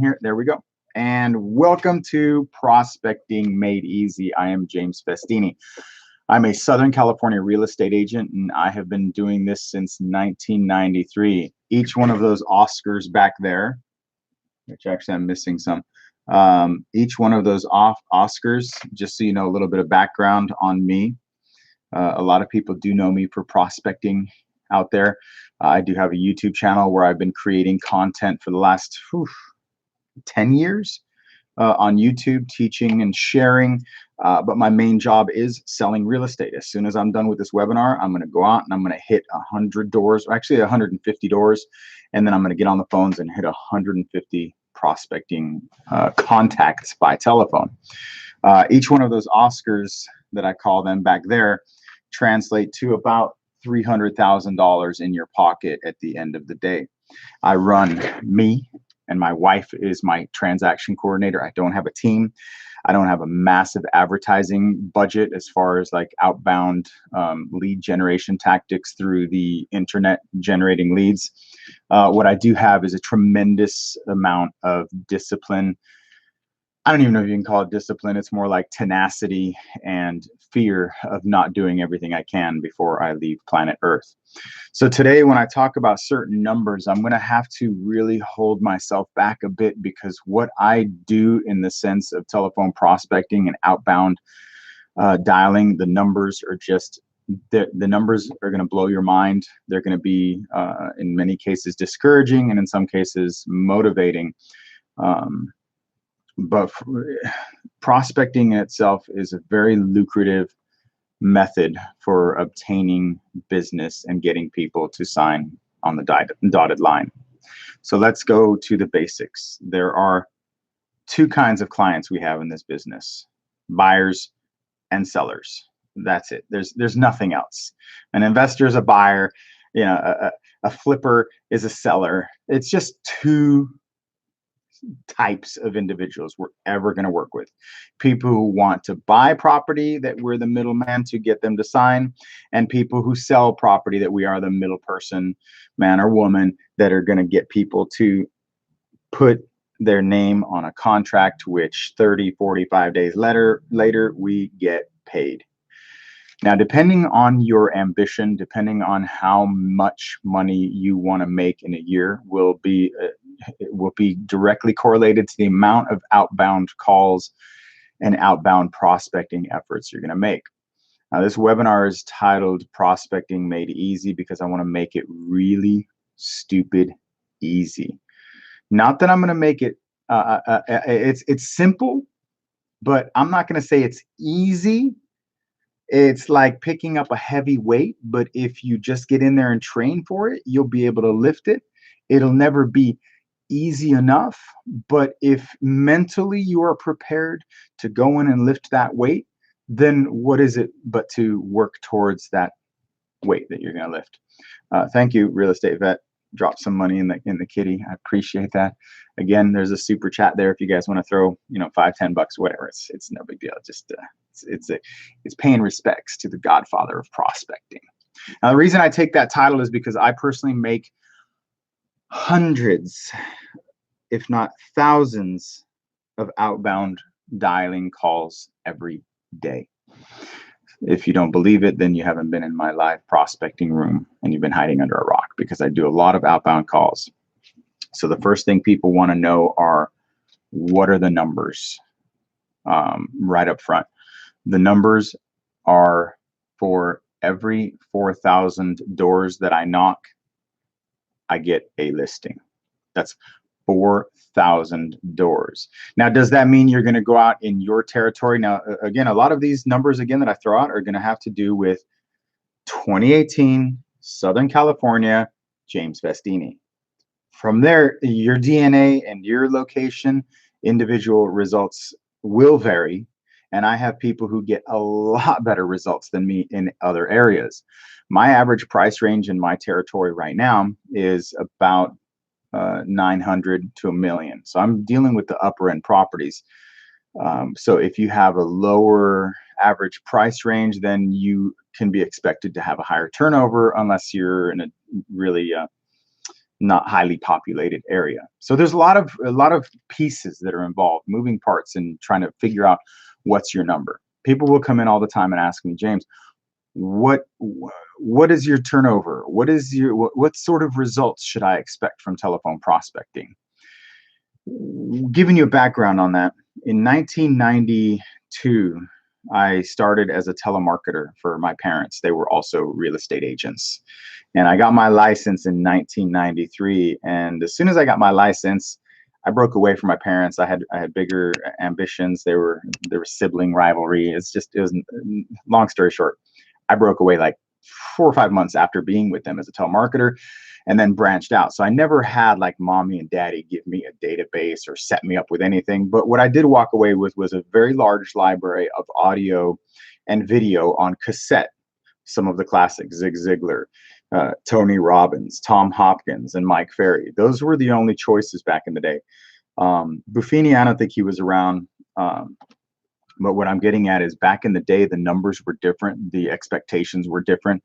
Here, there we go. And welcome to Prospecting Made Easy. I am James Festini. I'm a Southern California real estate agent, and I have been doing this since 1993. Each one of those Oscars back there, which actually I'm missing some, each one of those Oscars, just so you know a little bit of background on me. A lot of people do know me for prospecting out there. I do have a YouTube channel where I've been creating content for the last 10 years on YouTube, teaching and sharing. But my main job is selling real estate. As soon as I'm done with this webinar, I'm going to go out and I'm going to hit 100 doors, or actually 150 doors. And then I'm going to get on the phones and hit 150 prospecting contacts by telephone. Each one of those Oscars that I call them back there translate to about $300,000 in your pocket at the end of the day. I run me, and my wife is my transaction coordinator. I don't have a team. I don't have a massive advertising budget as far as like outbound lead generation tactics through the internet generating leads. What I do have is a tremendous amount of discipline. I don't even know if you can call it discipline. It's more like tenacity and fear of not doing everything I can before I leave planet Earth. So today, when I talk about certain numbers, I'm going to have to really hold myself back a bit, because what I do in the sense of telephone prospecting and outbound dialing, the numbers are just, the numbers are going to blow your mind. They're going to be, in many cases, discouraging, and in some cases, motivating. But prospecting in itself is a very lucrative method for obtaining business and getting people to sign on the dotted line. So let's go to the basics. There are two kinds of clients we have in this business: buyers and sellers. That's it. There's nothing else. An investor is a buyer, a flipper is a seller. It's just two types of individuals we're ever going to work with: people who want to buy property that we're the middleman to get them to sign, and people who sell property that we are the middle person, man or woman, that are going to get people to put their name on a contract, which 30, 45 days later we get paid. Now, depending on your ambition, depending on how much money you want to make in a year, will be directly correlated to the amount of outbound calls and outbound prospecting efforts you're going to make. Now, this webinar is titled Prospecting Made Easy because I want to make it really stupid easy. Not that I'm going to make it, it's simple, but I'm not going to say it's easy. It's like picking up a heavy weight, but if you just get in there and train for it, you'll be able to lift it. It'll never be easy enough, but if mentally you are prepared to go in and lift that weight, then what is it but to work towards that weight that you're going to lift? Thank you, Real Estate Vet. Drop some money in the kitty. I appreciate that. Again, there's a super chat there if you guys want to throw, $5, $10, whatever. It's no big deal. Just it's paying respects to the godfather of prospecting. Now, the reason I take that title is because I personally make hundreds, if not thousands, of outbound dialing calls every day. If you don't believe it, then you haven't been in my live prospecting room and you've been hiding under a rock, because I do a lot of outbound calls. So the first thing people want to know are, what are the numbers? Right up front. The numbers are, for every 4,000 doors that I knock, I get a listing. That's 4,000 doors. Now, does that mean you're going to go out in your territory? Now, again, a lot of these numbers, again, that I throw out are going to have to do with 2018, Southern California, James Festini. From there, your DNA and your location, individual results will vary. And I have people who get a lot better results than me in other areas. My average price range in my territory right now is about 900 to $1 million. So I'm dealing with the upper end properties. So if you have a lower average price range, then you can be expected to have a higher turnover, unless you're in a really not highly populated area. So there's a lot of pieces that are involved, moving parts, in trying to figure out what's your number. People will come in all the time and ask me, James, what what is your turnover? What sort of results should I expect from telephone prospecting? Giving you a background on that, in 1992, I started as a telemarketer for my parents. They were also real estate agents. And I got my license in 1993. And as soon as I got my license, I broke away from my parents. I had bigger ambitions. There was sibling rivalry. It was long story short. I broke away like 4 or 5 months after being with them as a telemarketer, and then branched out. So I never had like mommy and daddy give me a database or set me up with anything. But what I did walk away with was a very large library of audio and video on cassette. Some of the classics, Zig Ziglar, Tony Robbins, Tom Hopkins, and Mike Ferry. Those were the only choices back in the day. Buffini, I don't think he was around. But what I'm getting at is, back in the day, the numbers were different. The expectations were different.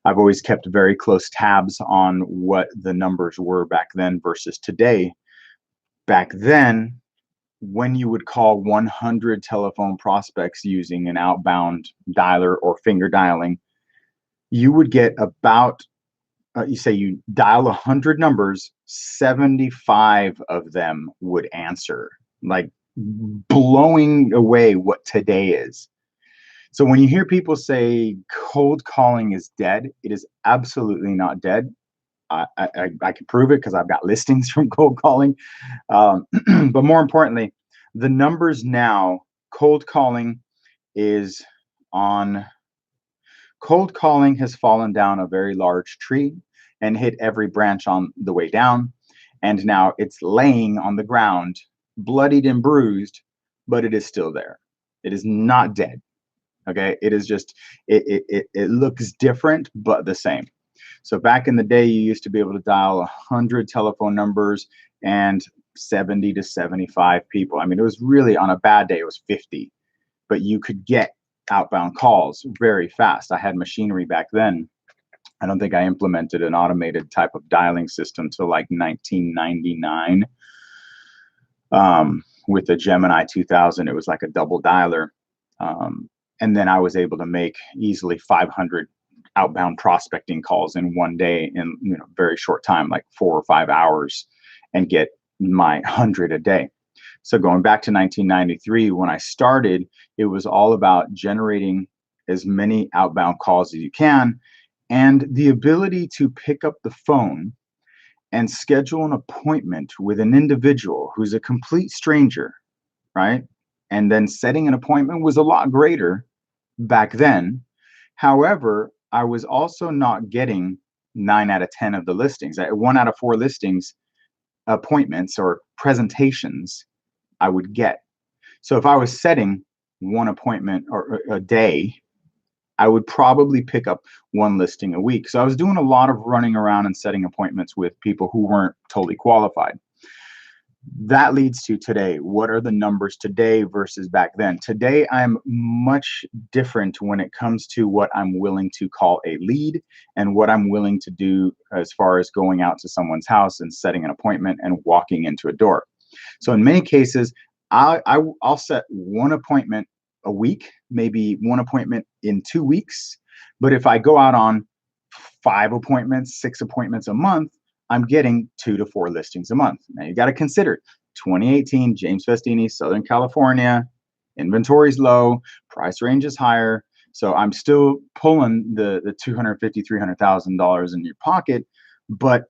I've always kept very close tabs on what the numbers were back then versus today. Back then, when you would call 100 telephone prospects using an outbound dialer or finger dialing, you would get about, you say you dial 100 numbers, 75 of them would answer, like blowing away what today is. So when you hear people say cold calling is dead, it is absolutely not dead. I can prove it because I've got listings from cold calling. But more importantly, the numbers now, cold calling is on, cold calling has fallen down a very large tree and hit every branch on the way down. And now it's laying on the ground, bloodied and bruised, but it is still there. It is not dead. Okay. It is just, it looks different, but the same. So back in the day, you used to be able to dial 100 telephone numbers and 70 to 75 people. I mean, it was really, on a bad day, it was 50, but you could get outbound calls very fast. I had machinery back then. I don't think I implemented an automated type of dialing system till like 1999. With the Gemini 2000, it was like a double dialer. And then I was able to make easily 500 outbound prospecting calls in one day, in very short time, like 4 or 5 hours, and get my 100 a day. So going back to 1993, when I started, it was all about generating as many outbound calls as you can, and the ability to pick up the phone and schedule an appointment with an individual who's a complete stranger, right? And then setting an appointment was a lot greater back then. However, I was also not getting 9 out of 10 of the listings. 1 out of 4 listings, appointments or presentations, I would get. So if I was setting one appointment or a day, I would probably pick up 1 listing a week. So I was doing a lot of running around and setting appointments with people who weren't totally qualified. That leads to today. What are the numbers today versus back then? Today, I'm much different when it comes to what I'm willing to call a lead and what I'm willing to do as far as going out to someone's house and setting an appointment and walking into a door. So in many cases, I'll set 1 appointment a week, maybe 1 appointment in 2 weeks. But if I go out on 5 appointments, 6 appointments a month, I'm getting 2 to 4 listings a month. Now you got to consider 2018, James Festini, Southern California, inventory's low, price range is higher. So I'm still pulling the $250,000, $300,000 in your pocket, but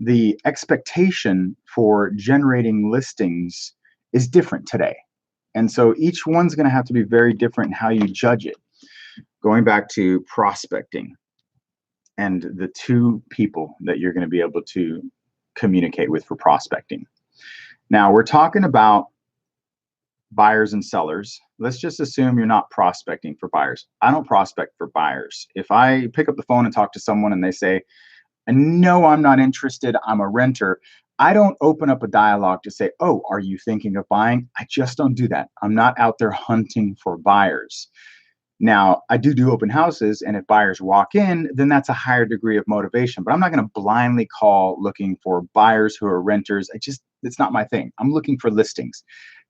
the expectation for generating listings is different today. And so each one's going to have to be very different in how you judge it. Going back to prospecting and the 2 people that you're going to be able to communicate with for prospecting. Now we're talking about buyers and sellers. Let's just assume you're not prospecting for buyers. I don't prospect for buyers. If I pick up the phone and talk to someone and they say, no, I'm not interested, I'm a renter, I don't open up a dialogue to say, oh, are you thinking of buying? I just don't do that. I'm not out there hunting for buyers. Now, I do open houses, and if buyers walk in, then that's a higher degree of motivation. But I'm not going to blindly call looking for buyers who are renters. It's not my thing. I'm looking for listings.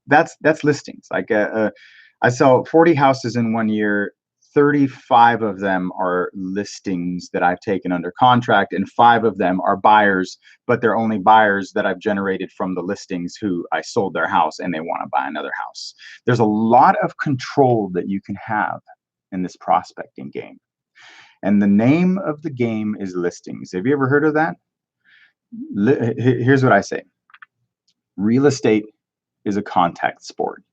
That's listings. Like I sell 40 houses in 1 year. 35 of them are listings that I've taken under contract, and 5 of them are buyers, but they're only buyers that I've generated from the listings who I sold their house and they want to buy another house. There's a lot of control that you can have in this prospecting game. And the name of the game is listings. Have you ever heard of that? Here's what I say. Real estate is a contact sport,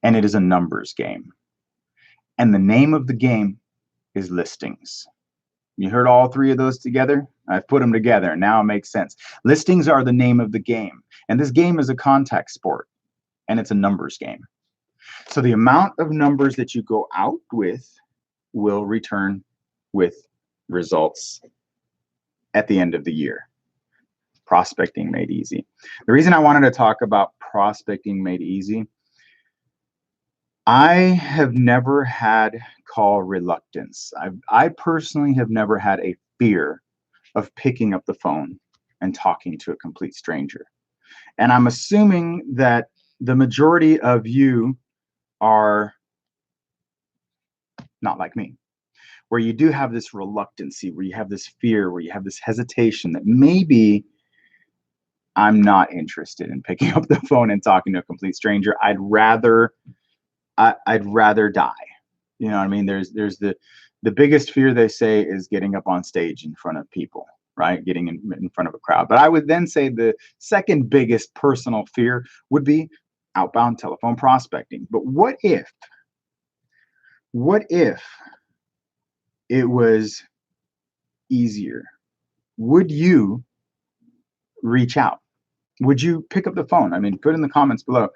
and it is a numbers game. And the name of the game is listings. You heard all 3 of those together? I've put them together, and now it makes sense. Listings are the name of the game, and this game is a contact sport, and it's a numbers game. So the amount of numbers that you go out with will return with results at the end of the year. Prospecting made easy. The reason I wanted to talk about prospecting made easy, I have never had call reluctance. I personally have never had a fear of picking up the phone and talking to a complete stranger. And I'm assuming that the majority of you are not like me, where you do have this reluctancy, where you have this fear, where you have this hesitation that maybe I'm not interested in picking up the phone and talking to a complete stranger. I'd rather die. You know what I mean? There's the biggest fear, they say, is getting up on stage in front of people, right? Getting in front of a crowd. But I would then say the second biggest personal fear would be outbound telephone prospecting. But what if it was easier? Would you reach out? Would you pick up the phone? I mean, put in the comments below.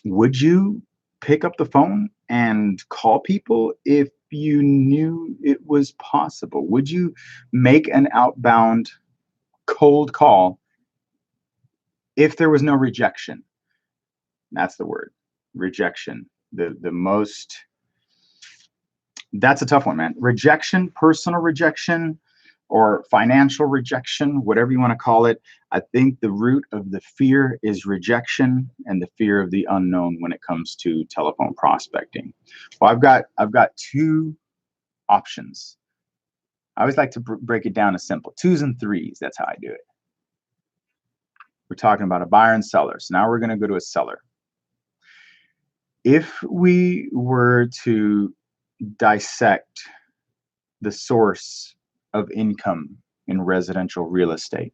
Would you pick up the phone and call people if you knew it was possible? Would you make an outbound cold call if there was no rejection? That's the word, rejection. That's a tough one, man. Rejection, personal rejection, or financial rejection, whatever you want to call it. I think the root of the fear is rejection and the fear of the unknown when it comes to telephone prospecting. Well, I've got 2 options. I always like to break it down as simple. 2s and 3s. That's how I do it. We're talking about a buyer and seller. So now we're going to go to a seller. If we were to dissect the source of income in residential real estate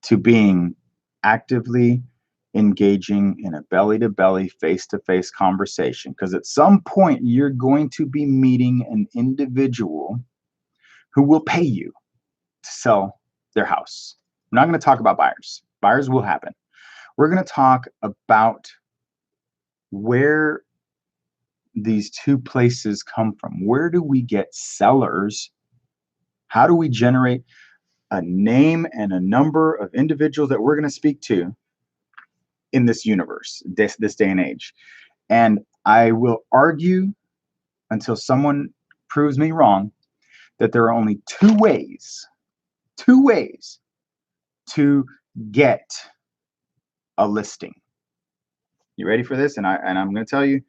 to being actively engaging in a belly-to-belly, face-to-face conversation, because at some point you're going to be meeting an individual who will pay you to sell their house. I'm not going to talk about buyers. Buyers will happen. We're going to talk about where these 2 places come from. Where do we get sellers? How do we generate a name and a number of individuals that we're going to speak to in this universe, this day and age? And I will argue until someone proves me wrong that there are only 2 ways to get a listing. You ready for this? And I'm going to tell you,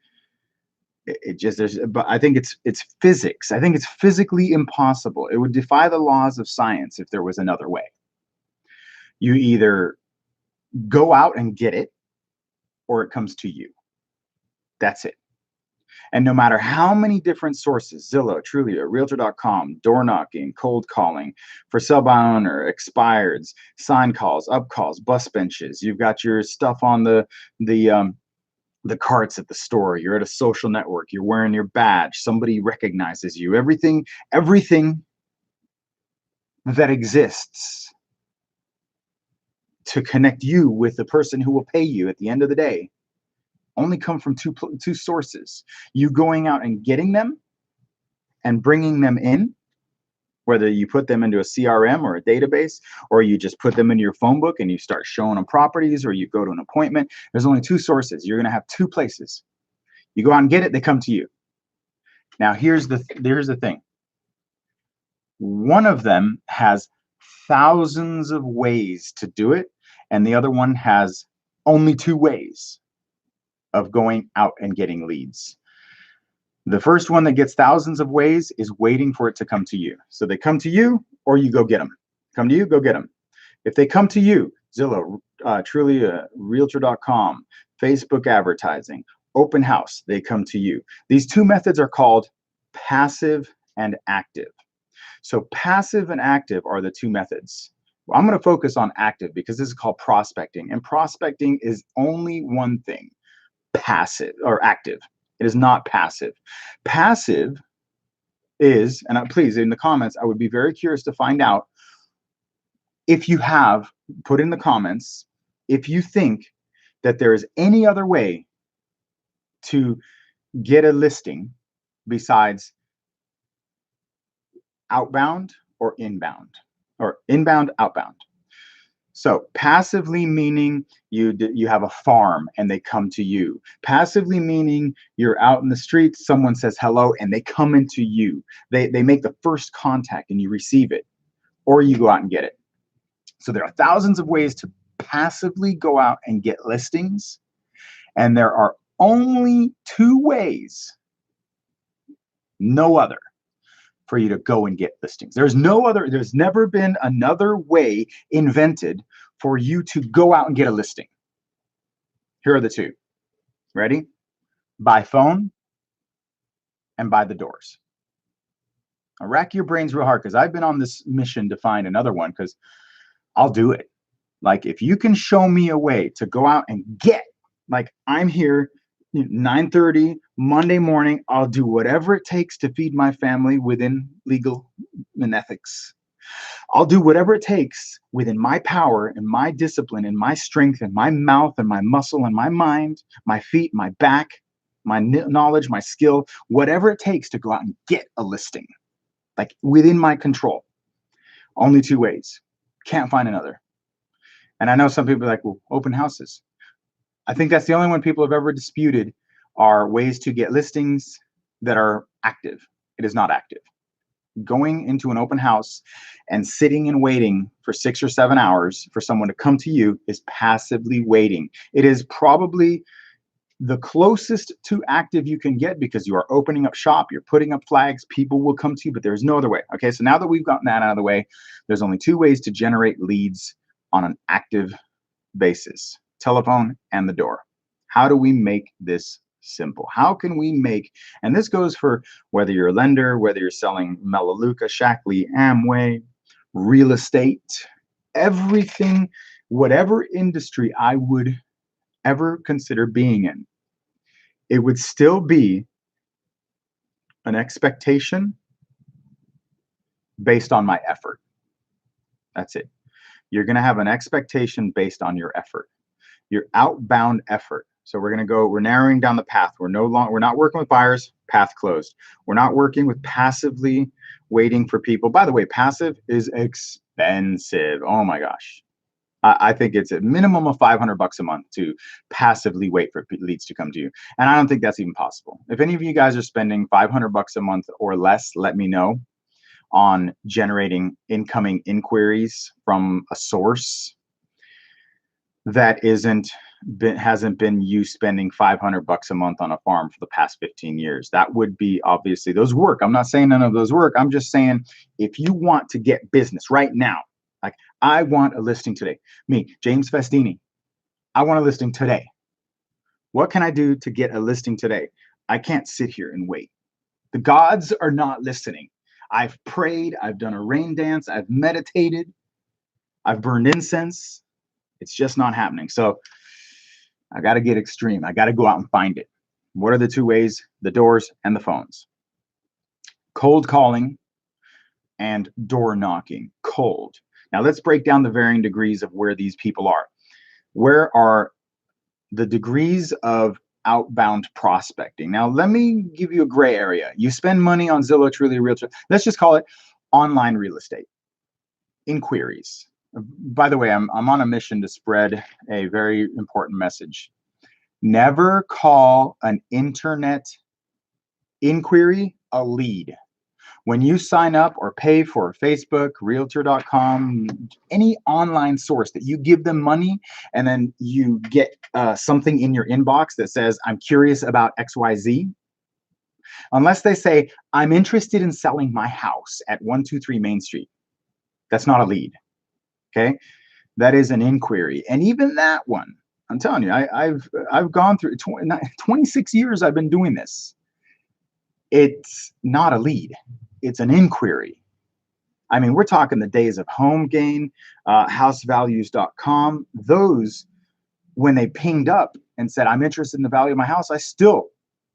but I think it's physics. I think it's physically impossible. It would defy the laws of science if there was another way. You either go out and get it, or it comes to you. That's it. And no matter how many different sources, Zillow, Trulia, Realtor.com, door knocking, cold calling, for sale by owner, expireds, sign calls, up calls, bus benches, you've got your stuff on the carts at the store, you're at a social network, you're wearing your badge, somebody recognizes you, everything that exists to connect you with the person who will pay you at the end of the day only come from two sources. You going out and getting them and bringing them in, whether you put them into a CRM or a database, or you just put them into your phone book and you start showing them properties, or you go to an appointment. There's only 2 sources. You're going to have 2 places. You go out and get it, they come to you. Now here's the thing. One of them has thousands of ways to do it, and the other one has only 2 ways of going out and getting leads. The first one that gets thousands of ways is waiting for it to come to you. So they come to you, or you go get them. Come to you, go get them. If they come to you, Zillow, truly realtor.com, Facebook advertising, open house, they come to you. These 2 methods are called passive and active. So passive and active are the 2 methods. Well, I'm going to focus on active because this is called prospecting, and prospecting is only one thing, passive or active. It is not passive. Passive is, and please in the comments, I would be very curious to find out if you have put in the comments if you think that there is any other way to get a listing besides outbound or inbound, or inbound, outbound. So passively meaning you have a farm and they come to you. Passively meaning you're out in the street, someone says hello and they come into you. They make the first contact and you receive it, or you go out and get it. So there are thousands of ways to passively go out and get listings, and there are only 2 ways, no other, for you to go and get listings. There's never been another way invented for you to go out and get a listing. Here are the 2. Ready? By phone and by the doors. Now rack your brains real hard, because I've been on this mission to find another one, because I'll do it. Like, if you can show me a way to go out and get, like, I'm here 9:30 Monday morning, I'll do whatever it takes to feed my family within legal and ethics. I'll do whatever it takes within my power and my discipline and my strength and my mouth and my muscle and my mind, my feet, my back, my knowledge, my skill, whatever it takes to go out and get a listing, like within my control. Only 2 ways. Can't find another. And I know some people are like, well, open houses. I think that's the only one people have ever disputed, are ways to get listings that are active. It is not active. Going into an open house and sitting and waiting for 6 or 7 hours for someone to come to you is passively waiting. It is probably the closest to active you can get, because you are opening up shop, you're putting up flags, people will come to you, but there's no other way. Okay, so now that we've gotten that out of the way, there's only 2 ways to generate leads on an active basis: telephone and the door. How do we make this simple? How can we make, and this goes for whether you're a lender, whether you're selling Melaleuca, Shackley, Amway, real estate, everything, whatever industry I would ever consider being in, it would still be an expectation based on my effort. That's it. You're going to have an expectation based on your effort, your outbound effort. So we're narrowing down the path. We're not working with buyers, path closed. We're not working with passively waiting for people. By the way, passive is expensive. Oh my gosh. I think it's a minimum of $500 a month to passively wait for leads to come to you. And I don't think that's even possible. If any of you guys are spending $500 a month or less, let me know on generating incoming inquiries from a source that hasn't been you spending $500 a month on a farm for the past 15 years. That would be, obviously, those work. I'm not saying none of those work. I'm just saying, if you want to get business right now, like, I want a listing today. Me, James Festini, I want a listing today. What can I do to get a listing today? I can't sit here and wait. The gods are not listening. I've prayed, I've done a rain dance, I've meditated, I've burned incense. It's just not happening. So I got to get extreme. I got to go out and find it. What are the 2 ways? The doors and the phones. Cold calling and door knocking. Cold. Now let's break down the varying degrees of where these people are. Where are the degrees of outbound prospecting? Now let me give you a gray area. You spend money on Zillow, Truly Realtor. Let's just call it online real estate inquiries. By the way, I'm on a mission to spread a very important message. Never call an internet inquiry a lead. When you sign up or pay for Facebook, Realtor.com, any online source that you give them money and then you get something in your inbox that says, I'm curious about XYZ, unless they say, I'm interested in selling my house at 123 Main Street, that's not a lead, okay? That is an inquiry. And even that one, I'm telling you, I've gone through 26 years I've been doing this. It's not a lead. It's an inquiry. I mean, we're talking the days of Home Gain, housevalues.com. Those, when they pinged up and said, I'm interested in the value of my house, I still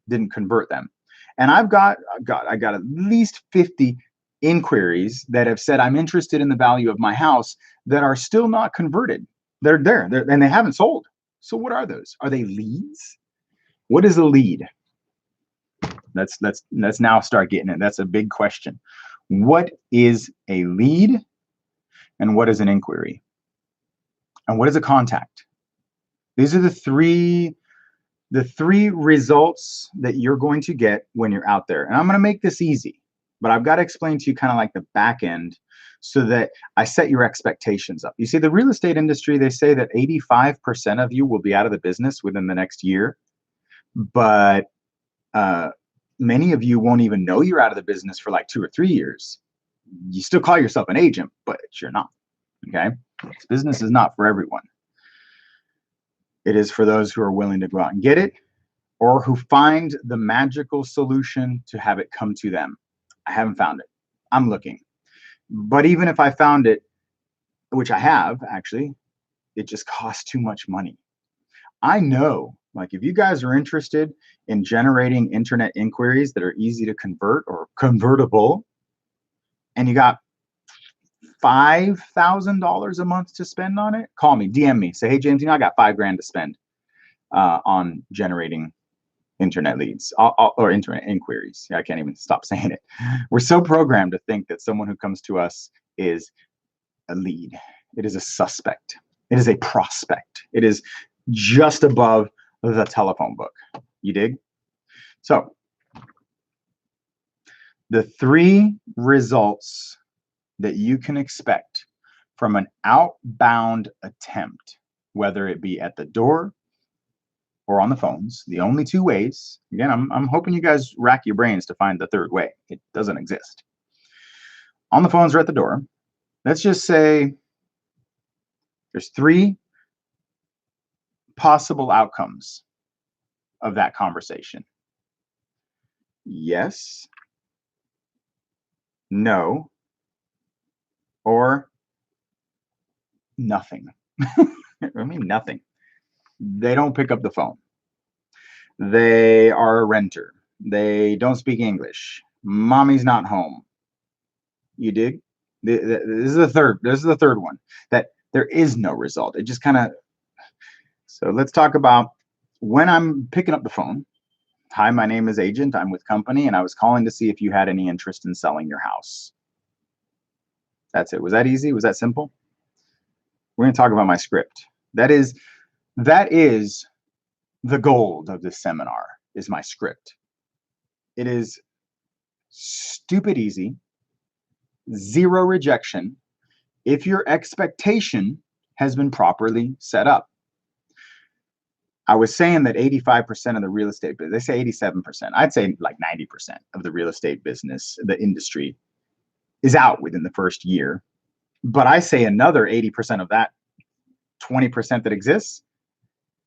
didn't convert them. And I got at least 50 inquiries that have said, I'm interested in the value of my house, that are still not converted. They're there, and they haven't sold. So what are those? Are they leads? What is a lead? Let's now start getting it. That's a big question. What is a lead, and what is an inquiry, and what is a contact? These are the three results that you're going to get when you're out there. And I'm going to make this easy, but I've got to explain to you kind of like the back end so that I set your expectations up. You see, the real estate industry, they say that 85% of you will be out of the business within the next year, but many of you won't even know you're out of the business for like 2 or 3 years. You still call yourself an agent, but you're not, okay? This business is not for everyone. It is for those who are willing to go out and get it, or who find the magical solution to have it come to them. I haven't found it. I'm looking. But even if I found it, which I have actually, it just costs too much money. I know, like, if you guys are interested in generating internet inquiries that are easy to convert or convertible, and you got $5,000 a month to spend on it, call me, DM me, say, hey James, I got $5,000 to spend on generating internet leads or internet inquiries. I can't even stop saying it. We're so programmed to think that someone who comes to us is a lead. It is a suspect. It is a prospect. It is just above the telephone book. You dig? So the 3 results that you can expect from an outbound attempt, whether it be at the door or on the phones, the only 2 ways. Again, I'm hoping you guys rack your brains to find the 3rd way. It doesn't exist. On the phones or at the door, let's just say there's 3 possible outcomes of that conversation. Yes, no, or nothing. I mean, nothing. They don't pick up the phone. They are a renter. They don't speak English. Mommy's not home. You dig? This is the third. This is the 3rd one. That there is no result. It just kind of. So let's talk about when I'm picking up the phone. Hi, my name is Agent. I'm with company, and I was calling to see if you had any interest in selling your house. That's it. Was that easy? Was that simple? We're going to talk about my script. That is the gold of this seminar, is my script. It is stupid easy, 0 rejection, if your expectation has been properly set up. I was saying that 85% of the real estate business, they say 87%, I'd say like 90% of the real estate business, the industry, is out within the 1st year. But I say another 80% of that 20% that exists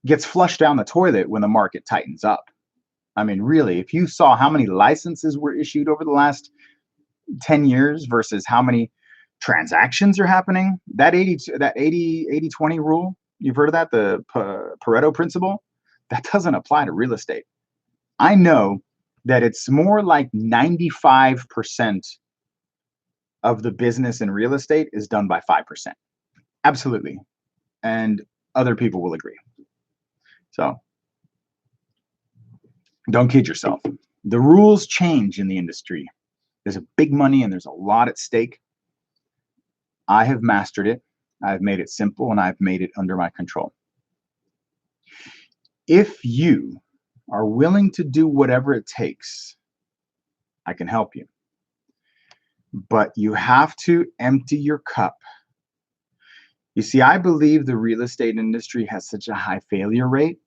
gets flushed down the toilet when the market tightens up. I mean, really, if you saw how many licenses were issued over the last 10 years versus how many transactions are happening, that 80-20 rule, you've heard of that, the Pareto principle, that doesn't apply to real estate. I know that it's more like 95% of the business in real estate is done by 5%. Absolutely. And other people will agree. So don't kid yourself. The rules change in the industry. There's a big money and there's a lot at stake. I have mastered it. I've made it simple and I've made it under my control. If you are willing to do whatever it takes, I can help you. But you have to empty your cup. You see, I believe the real estate industry has such a high failure rate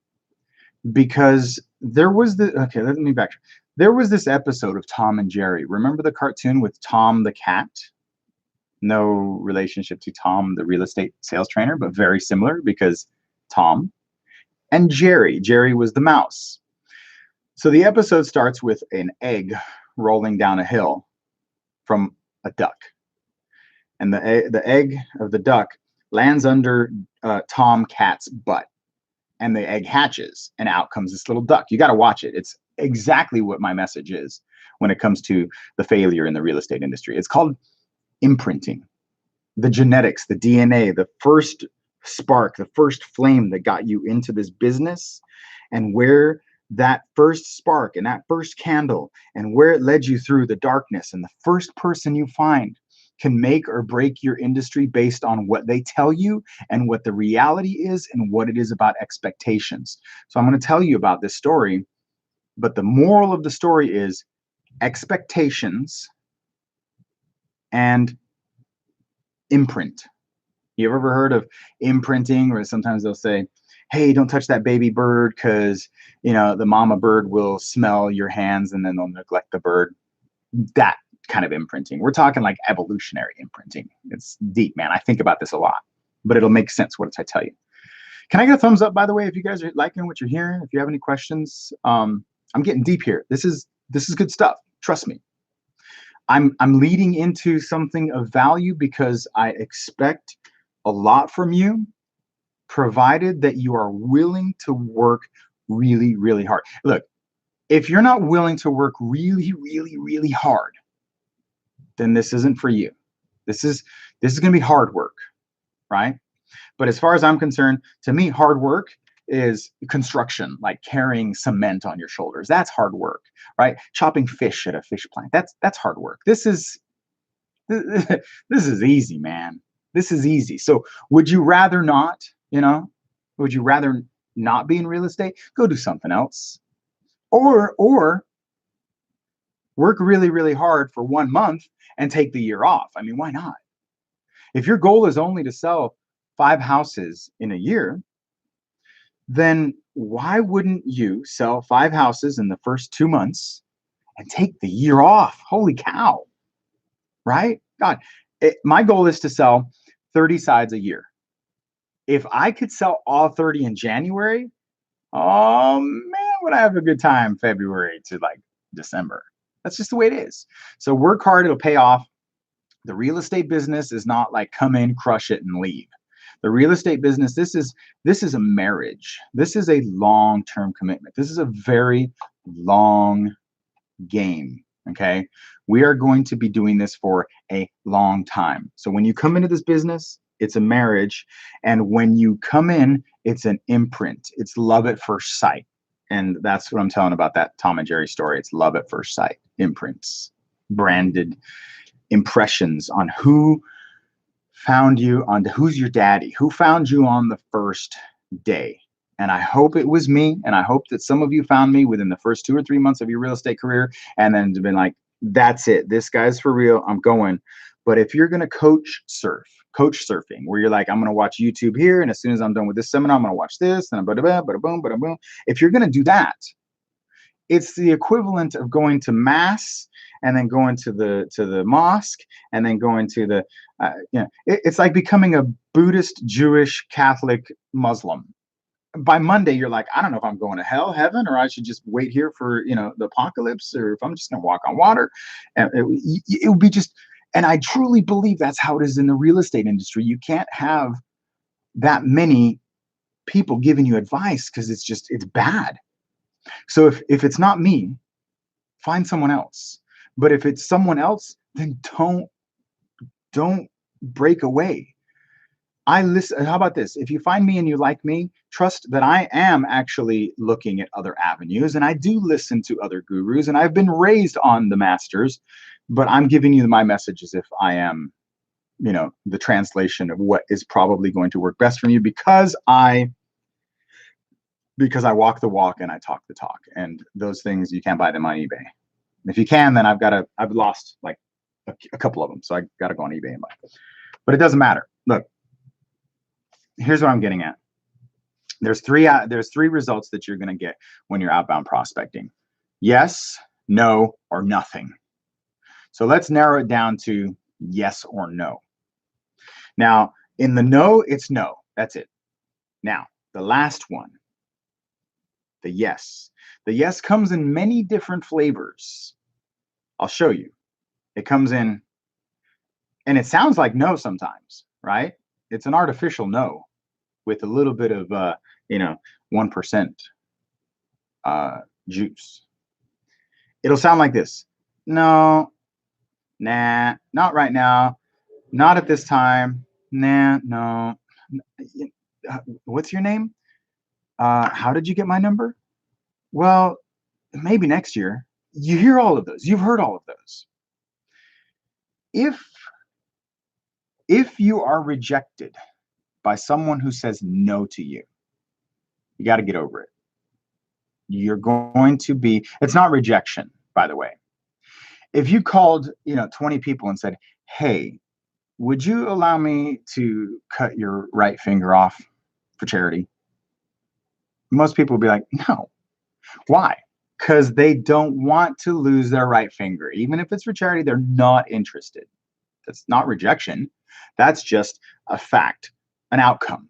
because okay, let me back. There was this episode of Tom and Jerry. Remember the cartoon with Tom the cat? No relationship to Tom, the real estate sales trainer, but very similar because Tom and Jerry was the mouse. So the episode starts with an egg rolling down a hill from a duck. And the egg of the duck lands under Tom Cat's butt. And the egg hatches, and out comes this little duck. You got to watch it. It's exactly what my message is when it comes to the failure in the real estate industry. It's called imprinting. The genetics, the DNA, the first spark, the first flame that got you into this business, and where that first spark and that first candle and where it led you through the darkness, and the first person you find can make or break your industry based on what they tell you and what the reality is and what it is about expectations. So I'm going to tell you about this story, but the moral of the story is expectations and imprint. You ever heard of imprinting, where sometimes they'll say, hey, don't touch that baby bird because, the mama bird will smell your hands and then they'll neglect the bird. That kind of imprinting. We're talking like evolutionary imprinting. It's deep, man. I think about this a lot, but it'll make sense once I tell you. Can I get a thumbs up, by the way, if you guys are liking what you're hearing? If you have any questions, I'm getting deep here. This is good stuff. Trust me. I'm leading into something of value because I expect a lot from you, provided that you are willing to work really, really hard. Look, if you're not willing to work really, really, really hard, then this isn't for you. This is going to be hard work, right? But as far as I'm concerned, to me, hard work is construction, like carrying cement on your shoulders. That's hard work, right? Chopping fish at a fish plant. That's hard work. This is easy, man. This is easy. So would you rather not, would you rather not be in real estate? Go do something else. Or work really, really hard for 1 month and take the year off. I mean, why not? If your goal is only to sell 5 houses in a year, then why wouldn't you sell 5 houses in the first 2 months and take the year off? Holy cow, right? God, my goal is to sell 30 sides a year. If I could sell all 30 in January, oh man, would I have a good time February to like December. That's just the way it is. So work hard, it'll pay off. The real estate business is not like come in, crush it, and leave. The real estate business, this is a marriage. This is a long-term commitment. This is a very long game. Okay. We are going to be doing this for a long time. So when you come into this business, it's a marriage. And when you come in, it's an imprint. It's love at first sight. And that's what I'm telling about that Tom and Jerry story. It's love at first sight, imprints, branded impressions on who found you, on who's your daddy, who found you on the first day. And I hope it was me. And I hope that some of you found me within the first 2 or 3 months of your real estate career and then been like, that's it. This guy's for real. I'm going. But if you're going to coach surfing, where you're like, I'm going to watch YouTube here, and as soon as I'm done with this seminar, I'm going to watch this, and bada boom, bada boom. If you're going to do that, it's the equivalent of going to mass and then going to the mosque and then going to the, it's like becoming a Buddhist, Jewish, Catholic, Muslim. By Monday, you're like, I don't know if I'm going to hell, heaven, or I should just wait here for, the apocalypse, or if I'm just going to walk on water. And it would be just, and I truly believe that's how it is in the real estate industry. You can't have that many people giving you advice because it's bad. So if it's not me, find someone else. But if it's someone else, then don't break away. I listen. How about this? If you find me and you like me, trust that I am actually looking at other avenues, and I do listen to other gurus, and I've been raised on the masters, but I'm giving you my message as if I am, the translation of what is probably going to work best for you, because I because I walk the walk and I talk the talk. And those things, you can't buy them on eBay. If you can, then I've lost like a couple of them. So I got to go on eBay and buy. But it doesn't matter. Look, here's what I'm getting at. There's three results that you're going to get when you're outbound prospecting. Yes, no, or nothing. So let's narrow it down to yes or no. Now, in the no, it's no. That's it. Now, the last one, the yes. The yes comes in many different flavors. I'll show you. It comes in, and it sounds like no sometimes, right? It's an artificial no with a little bit of, 1% juice. It'll sound like this. No, nah, not right now. Not at this time. Nah, no. What's your name? How did you get my number? Well, maybe next year. You hear all of those. You've heard all of those. If you are rejected by someone who says no to you, you got to get over it. You're going to be, it's not rejection, by the way. If you called, 20 people and said, hey, would you allow me to cut your right finger off for charity? Most people would be like, no. Why? Because they don't want to lose their right finger. Even if it's for charity, they're not interested. That's not rejection. That's just a fact, an outcome.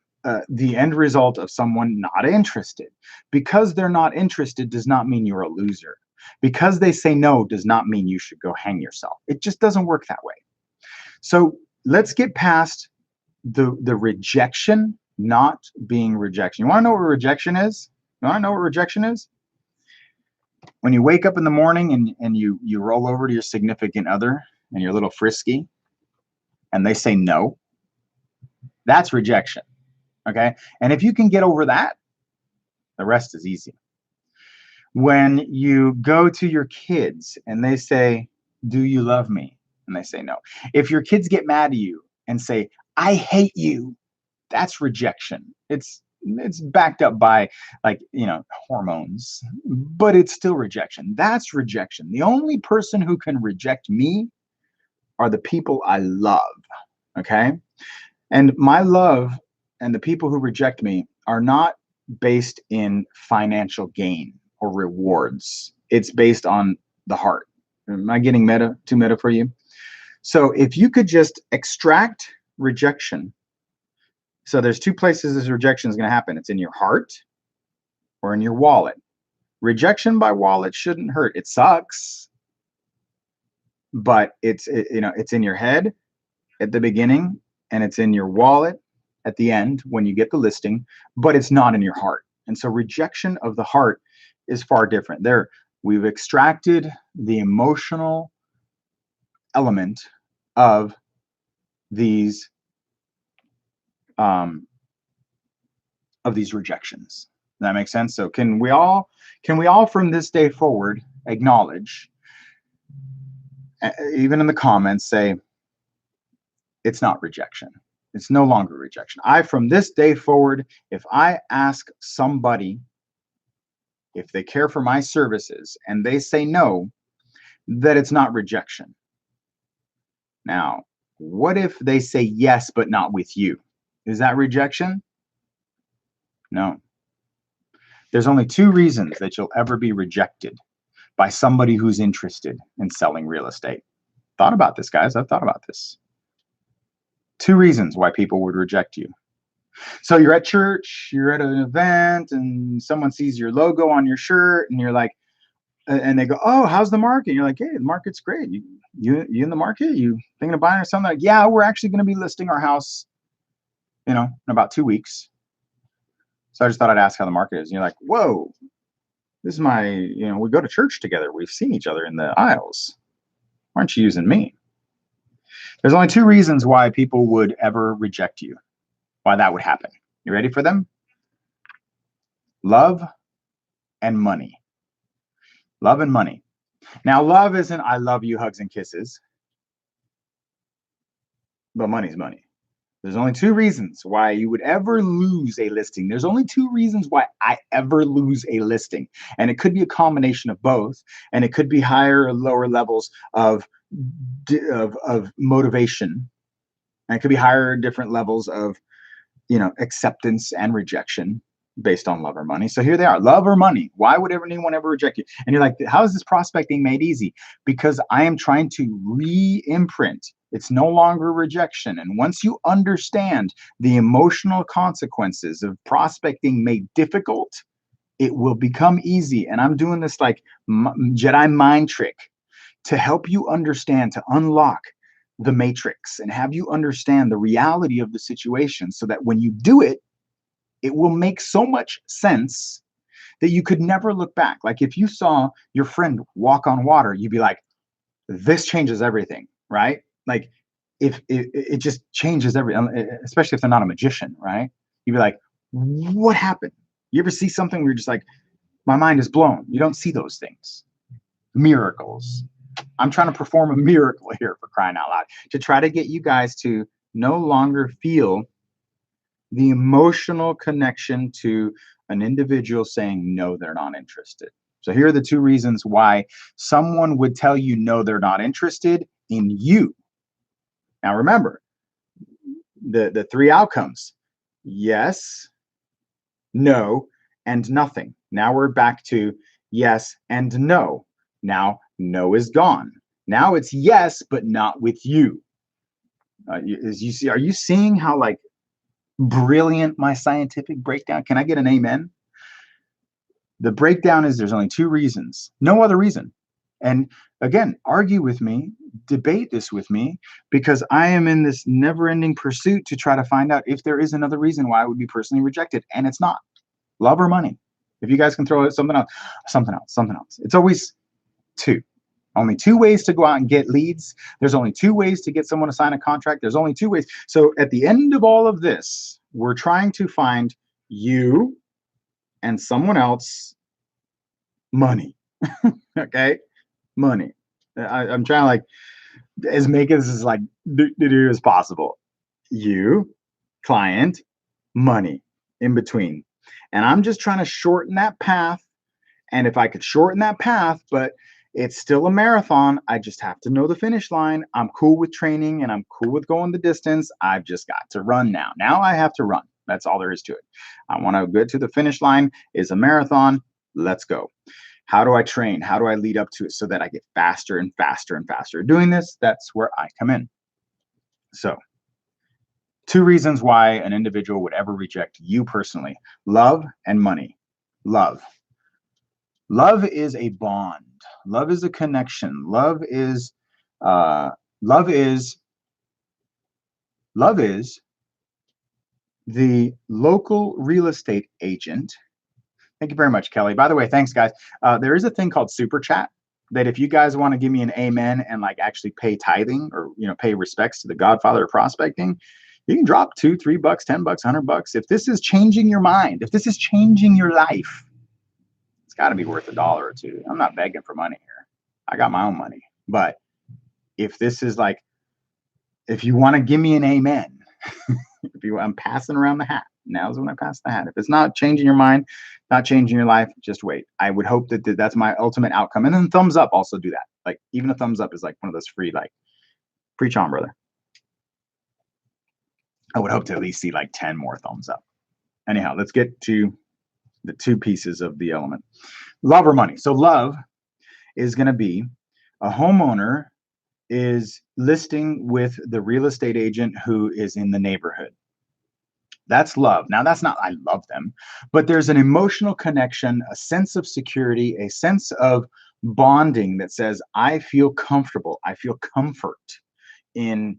The end result of someone not interested. Because they're not interested does not mean you're a loser. Because they say no does not mean you should go hang yourself. It just doesn't work that way. So let's get past the rejection not being rejection. You want to know what rejection is? You want to know what rejection is? When you wake up in the morning and you roll over to your significant other and you're a little frisky and they say no, that's rejection. Okay. And if you can get over that, the rest is easy. When you go to your kids and they say, do you love me? And they say no. If your kids get mad at you and say, I hate you, that's rejection. It's backed up by hormones, but it's still rejection. That's rejection. The only person who can reject me are the people I love. Okay. And my love and the people who reject me are not based in financial gain or rewards. It's based on the heart. Am I getting too meta for you? So if you could just extract rejection. So there's two places this rejection is going to happen. It's in your heart or in your wallet. Rejection by wallet shouldn't hurt. It sucks, but it's in your head at the beginning and it's in your wallet at the end when you get the listing, but it's not in your heart. And so rejection of the heart is far different. There, we've extracted the emotional element of these rejections. Does that make sense? So can we all from this day forward acknowledge, even in the comments, say it's not rejection. It's no longer rejection. From this day forward, if I ask somebody if they care for my services and they say no, that it's not rejection. Now, what if they say yes, but not with you? Is that rejection? No. There's only two reasons that you'll ever be rejected by somebody who's interested in selling real estate. Thought about this, guys. I've thought about this. Two reasons why people would reject you. So you're at church, you're at an event, and someone sees your logo on your shirt, and you're like, and they go, "Oh, how's the market?" And you're like, "Hey, the market's great. You in the market? You thinking of buying or something?" Like, "Yeah, we're actually going to be listing our house, in about 2 weeks. So I just thought I'd ask how the market is." And you're like, "Whoa, this is my, we go to church together. We've seen each other in the aisles. Why aren't you using me?" There's only two reasons why people would ever reject you, why that would happen. You ready for them? Love and money. Love and money. Now, love isn't I love you, hugs and kisses, but money's money. There's only two reasons why you would ever lose a listing. There's only two reasons why I ever lose a listing. And it could be a combination of both. And it could be higher or lower levels of motivation. And it could be higher or different levels of, acceptance and rejection based on love or money. So here they are, love or money. Why would anyone ever reject you? And you're like, how is this prospecting made easy? Because I am trying to re-imprint. It's no longer rejection. And once you understand the emotional consequences of prospecting made difficult, it will become easy. And I'm doing this like Jedi mind trick to help you understand, to unlock the matrix and have you understand the reality of the situation so that when you do it, it will make so much sense that you could never look back. Like if you saw your friend walk on water, you'd be like, this changes everything, right? Like if it just changes especially if they're not a magician, right? You'd be like, what happened? You ever see something where you're just like, my mind is blown? You don't see those things. Miracles. I'm trying to perform a miracle here, for crying out loud, to try to get you guys to no longer feel the emotional connection to an individual saying no, they're not interested. So here are the two reasons why someone would tell you no, they're not interested in you. Now remember, the three outcomes: yes, no, and nothing. Now we're back to yes and no. Now no is gone. Now it's yes, but not with you. As you see, are you seeing how like brilliant my scientific breakdown? Can I get an amen? The breakdown is there's only two reasons, no other reason. And again, argue with me, debate this with me, because I am in this never-ending pursuit to try to find out if there is another reason why I would be personally rejected. And it's not love or money. If you guys can throw out something else. It's always two. Only two ways to go out and get leads. There's only two ways to get someone to sign a contract. There's only two ways. So at the end of all of this, we're trying to find you and someone else money. Okay? Money. I'm trying to like as make this as like do as possible. You, client, money in between. And I'm just trying to shorten that path. And if I could shorten that path, but it's still a marathon, I just have to know the finish line. I'm cool with training and I'm cool with going the distance. I've just got to run now. Now I have to run. That's all there is to it. I want to get to the finish line. Is a marathon. Let's go. How do I train? How do I lead up to it so that I get faster and faster and faster doing this? That's where I come in. So, two reasons why an individual would ever reject you personally: love and money. Love. Love is a bond. Love is a connection. Love is the local real estate agent. Thank you very much, Kelly. By the way, thanks, guys. There is a thing called Super Chat that if you guys want to give me an amen and like actually pay tithing or pay respects to the Godfather of prospecting, you can drop $2, $3, $10, $100. If this is changing your mind, if this is changing your life, it's got to be worth $1 or $2. I'm not begging for money here. I got my own money. But if this is like, if you want to give me an amen, I'm passing around the hat. Now's when I pass the hat. If it's not changing your mind, not changing your life, just wait. I would hope that that's my ultimate outcome. And then thumbs up, also do that. Like even a thumbs up is like one of those free, like, preach on, brother. I would hope to at least see like 10 more thumbs up. Anyhow, let's get to the two pieces of the element. Love or money. So love is going to be a homeowner is listing with the real estate agent who is in the neighborhood. That's love. Now, that's not I love them, but there's an emotional connection, a sense of security, a sense of bonding that says, I feel comfortable. I feel comfort in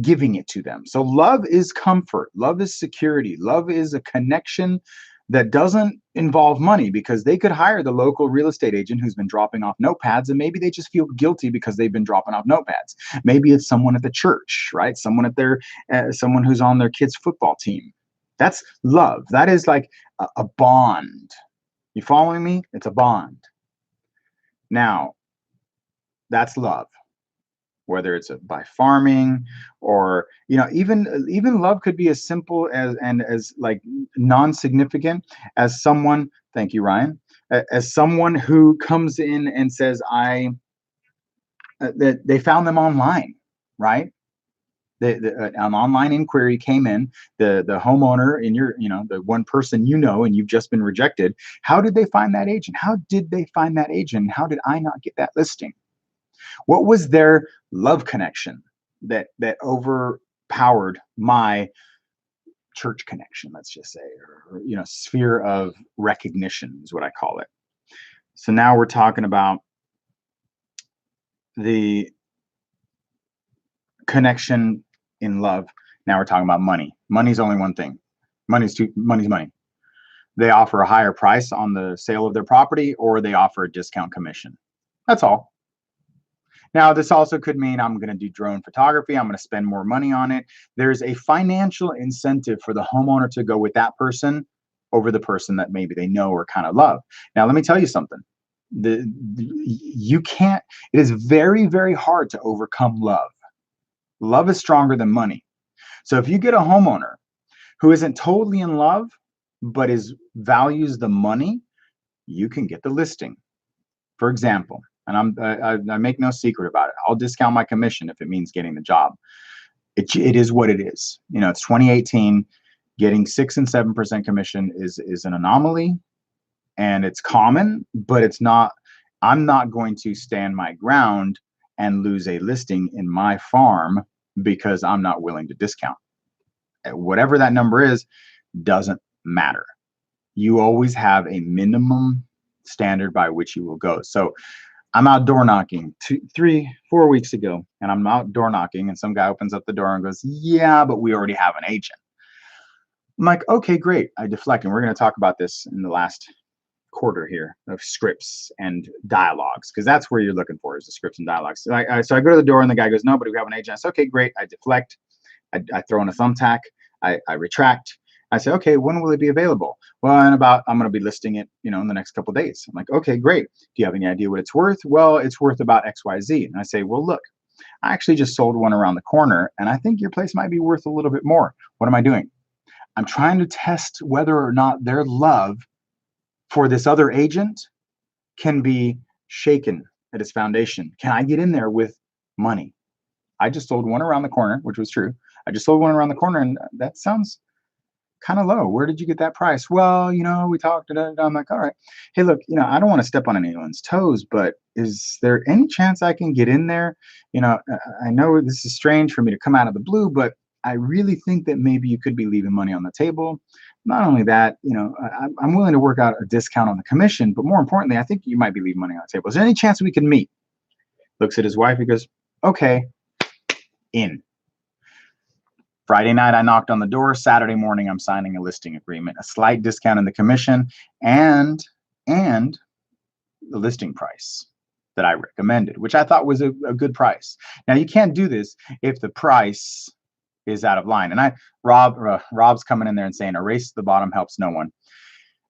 giving it to them. So love is comfort. Love is security. Love is a connection that doesn't involve money, because they could hire the local real estate agent who's been dropping off notepads, and maybe they just feel guilty because they've been dropping off notepads. Maybe it's someone at the church, right? Someone at their, someone who's on their kid's football team. That's love. That is like a bond. You following me? It's a bond. Now, that's love. whether it's by farming, or even love could be as simple as, and as like non-significant as someone, thank you Ryan, as someone who comes in and says that they found them online, right? An online inquiry came in, the homeowner in your, the one person, and you've just been rejected. How did they find that agent? How did they find that agent? How did I not get that listing? What was their love connection that overpowered my church connection, let's just say, or sphere of recognition is what I call it. So now we're talking about the connection in love. Now we're talking about money. Money's only one thing. Money's money. They offer a higher price on the sale of their property, or they offer a discount commission. That's all. Now, this also could mean I'm going to do drone photography. I'm going to spend more money on it. There's a financial incentive for the homeowner to go with that person over the person that maybe they know or kind of love. Now, let me tell you something. You can't, it is very, very hard to overcome love. Love is stronger than money. So if you get a homeowner who isn't totally in love, but values the money, you can get the listing. For example, and I make no secret about it, I'll discount my commission if it means getting the job. It is what it is. It's 2018. Getting 6 and 7% commission is an anomaly, and it's common, but it's not. I'm not going to stand my ground and lose a listing in my farm because I'm not willing to discount. Whatever that number is, doesn't matter. You always have a minimum standard by which you will go. So I'm out door knocking 4 weeks ago, and I'm out door knocking, and some guy opens up the door and goes, "Yeah, but we already have an agent." I'm like, "Okay, great." I deflect, and we're going to talk about this in the last quarter here of scripts and dialogues, because that's where you're looking for, is the scripts and dialogues. So I go to the door, and the guy goes, "No, but we have an agent." I say, "Okay, great." I deflect. I throw in a thumbtack. I retract. I say, "Okay, when will it be available?" "Well, I'm going to be listing it, in the next couple of days." I'm like, "Okay, great. Do you have any idea what it's worth?" "Well, it's worth about XYZ. And I say, "Well, look, I actually just sold one around the corner, and I think your place might be worth a little bit more." What am I doing? I'm trying to test whether or not their love for this other agent can be shaken at its foundation. Can I get in there with money? I just sold one around the corner, which was true. I just sold one around the corner, and that sounds kind of low. Where did you get that price? "Well, we talked. I'm like, "All right. Hey, look, I don't want to step on anyone's toes, but is there any chance I can get in there? I know this is strange for me to come out of the blue, but I really think that maybe you could be leaving money on the table. Not only that, I'm willing to work out a discount on the commission, but more importantly, I think you might be leaving money on the table. Is there any chance we can meet?" Looks at his wife. He goes, "Okay, in." Friday night, I knocked on the door. Saturday morning, I'm signing a listing agreement, a slight discount in the commission, and the listing price that I recommended, which I thought was a good price. Now, you can't do this if the price is out of line. And Rob's coming in there and saying, "A race to the bottom helps no one."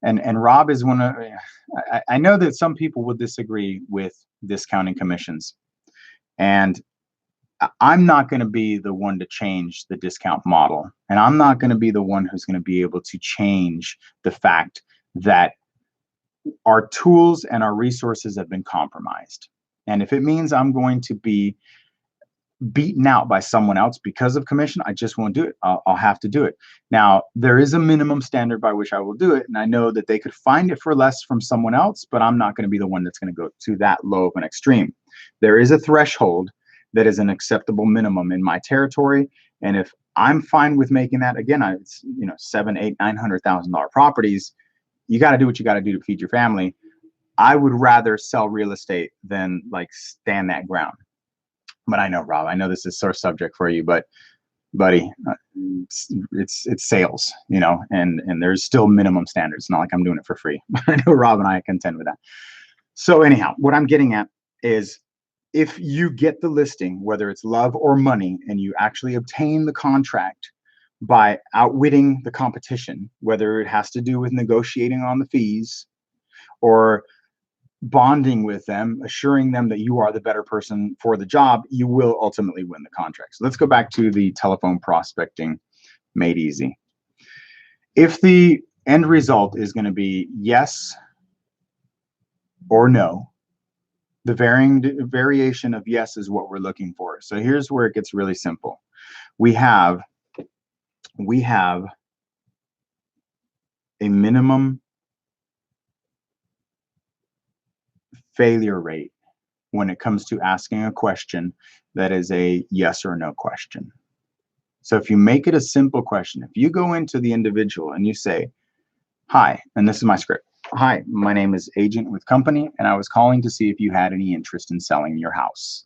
And Rob is one of, I know that some people would disagree with discounting commissions, and I'm not going to be the one to change the discount model. And I'm not going to be the one who's going to be able to change the fact that our tools and our resources have been compromised. And if it means I'm going to be beaten out by someone else because of commission, I just won't do it. I'll have to do it. Now, there is a minimum standard by which I will do it. And I know that they could find it for less from someone else, but I'm not going to be the one that's going to go to that low of an extreme. There is a threshold that is an acceptable minimum in my territory. And if I'm fine with making that, again, it's $700,000, $800,000, $900,000 properties, you got to do what you got to do to feed your family. I would rather sell real estate than stand that ground. But I know, Rob, I know this is sore subject for you, but buddy, it's sales, and there's still minimum standards. It's not like I'm doing it for free. I know Rob and I contend with that. So anyhow, what I'm getting at is, if you get the listing, whether it's love or money, and you actually obtain the contract by outwitting the competition, whether it has to do with negotiating on the fees, or bonding with them, assuring them that you are the better person for the job, you will ultimately win the contract. So let's go back to the telephone prospecting made easy. If the end result is going to be yes or no, the variation of yes is what we're looking for. So here's where it gets really simple. We have a minimum failure rate when it comes to asking a question that is a yes or no question. So if you make it a simple question, if you go into the individual and you say, hi, and this is my script. Hi, my name is Agent with Company, and I was calling to see if you had any interest in selling your house.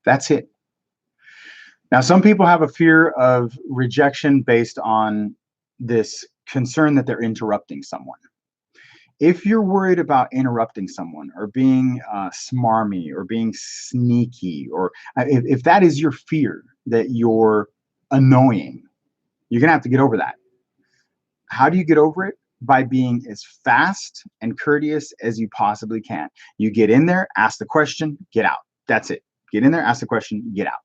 That's it. Now, some people have a fear of rejection based on this concern that they're interrupting someone. If you're worried about interrupting someone or being smarmy or being sneaky, or if that is your fear that you're annoying, you're gonna have to get over that. How do you get over it? By being as fast and courteous as you possibly can. You get in there, ask the question, get out. That's it. Get in there, ask the question, get out.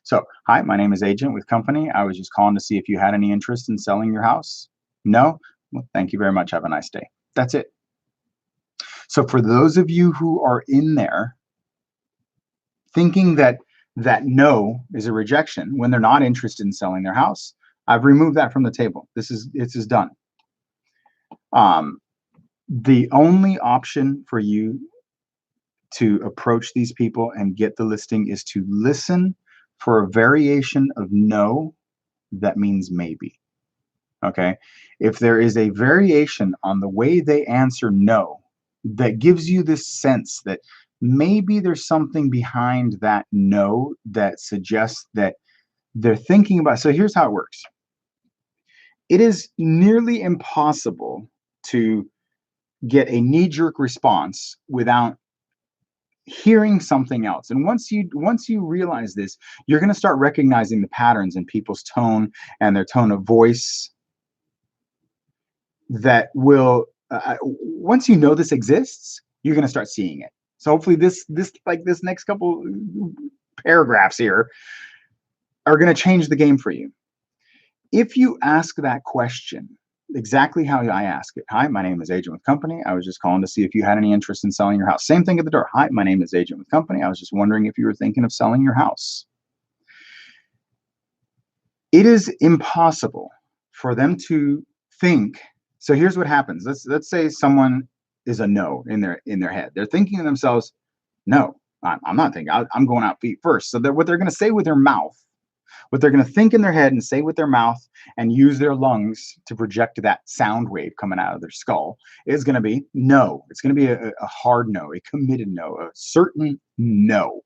So, hi, my name is Agent with Company. I was just calling to see if you had any interest in selling your house. No? Well, thank you very much. Have a nice day. That's it. So for those of you who are in there thinking that no is a rejection when they're not interested in selling their house, I've removed that from the table. This is done. The only option for you to approach these people and get the listing is to listen for a variation of no that means maybe. Okay? If there is a variation on the way they answer no that gives you this sense that maybe there's something behind that no that suggests that they're thinking about. So here's how it works. It is nearly impossible to get a knee-jerk response without hearing something else. And once you realize this, you're going to start recognizing the patterns in people's tone and their tone of voice that will once you know this exists, you're going to start seeing it. So hopefully this next couple paragraphs here are going to change the game for you. If you ask that question exactly how I ask it. Hi, my name is Agent with Company. I was just calling to see if you had any interest in selling your house. Same thing at the door. Hi, my name is Agent with Company. I was just wondering if you were thinking of selling your house. It is impossible for them to think. So here's what happens. Let's say someone is a no in their head. They're thinking to themselves, no, I'm not thinking. I'm going out feet first. So what they're going to say with their mouth, what they're going to think in their head and say with their mouth and use their lungs to project that sound wave coming out of their skull is going to be no. It's going to be a hard no, a committed no, a certain no.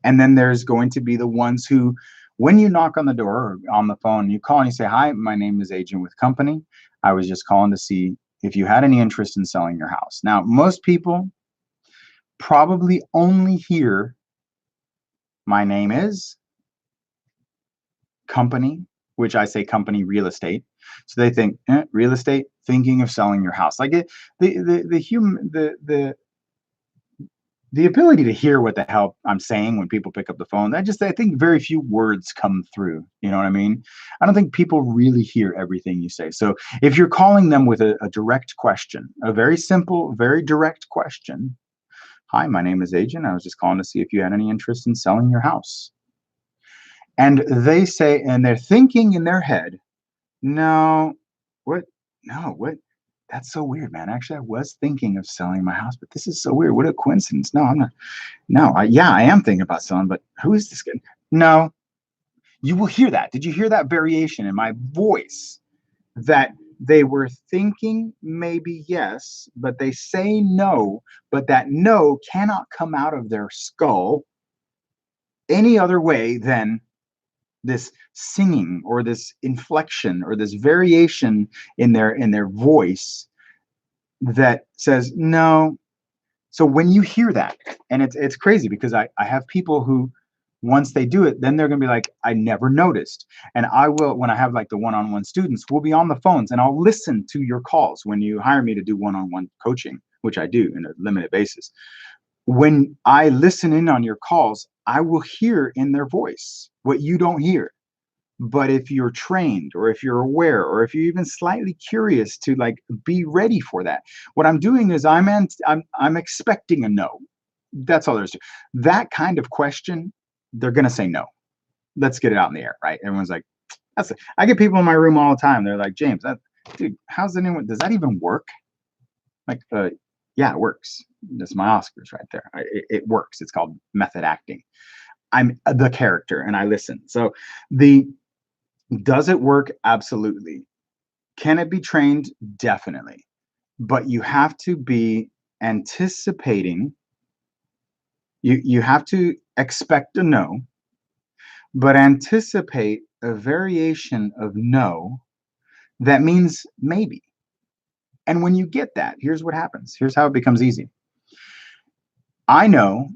And then there's going to be the ones who, when you knock on the door or on the phone, you call and you say, hi, my name is Agent with Company. I was just calling to see if you had any interest in selling your house. Now, most people probably only hear my name is Company, which I say company real estate. So they think real estate, thinking of selling your house. Like the ability to hear what the hell I'm saying when people pick up the phone. I think very few words come through. You know what I mean? I don't think people really hear everything you say. So if you're calling them with a direct question, a very simple, very direct question. Hi, my name is Agent. I was just calling to see if you had any interest in selling your house. And they say, and they're thinking in their head, no, what? No, what? That's so weird, man. Actually, I was thinking of selling my house, but this is so weird. What a coincidence. No, I'm not. No, I am thinking about selling, but who is this guy? No, you will hear that. Did you hear that variation in my voice? That they were thinking maybe yes, but they say no, but that no cannot come out of their skull any other way than this singing or this inflection or this variation in their voice that says no. So when you hear that, and it's crazy because I have people who Once they do it, then they're going to be like, I never noticed. And I will, when I have like the one-on-one students, we'll be on the phones and I'll listen to your calls when you hire me to do one-on-one coaching, which I do in a limited basis. When I listen in on your calls, I will hear in their voice what you don't hear. But if you're trained, or if you're aware, or if you're even slightly curious to like be ready for that, what I'm doing is I'm expecting a no. That's all there is to it. That kind of question, they're gonna say no. Let's get it out in the air, right? Everyone's like, that's it. I get people in my room all the time. They're like, James, dude, how's anyone? Does that even work? Like, yeah, it works. That's my Oscars right there. It works. It's called method acting. I'm the character and I listen. So the does it work? Absolutely. Can it be trained? Definitely. But you have to be anticipating, you have to expect a no, but anticipate a variation of no that means maybe. And when you get that, here's what happens. Here's how it becomes easy. I know,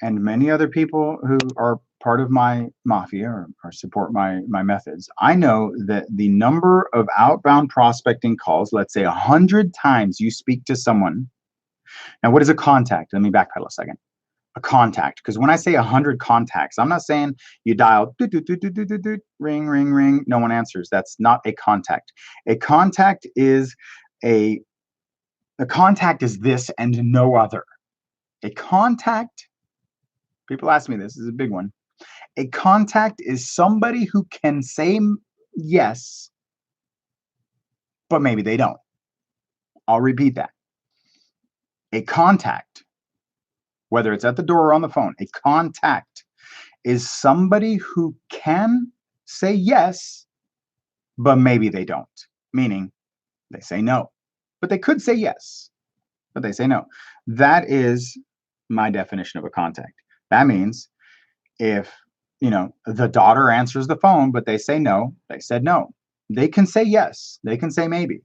and many other people who are part of my mafia, or support my methods, I know that the number of outbound prospecting calls, let's say 100 times you speak to someone. Now, what is a contact? Let me backpedal a second. A contact, because when I say 100 contacts, I'm not saying you dial doot, doot, doot, doot, doot, doot, doot, ring, ring, ring, no one answers. That's not a contact. A contact is a contact is this and no other. A contact, people ask me this is a big one. A contact is somebody who can say yes, but maybe they don't. I'll repeat that. A contact, whether it's at the door or on the phone, a contact is somebody who can say yes, but maybe they don't. Meaning they say no, but they could say yes, but they say no. That is my definition of a contact. That means if, the daughter answers the phone, but they say no, they said no. They can say yes, they can say maybe,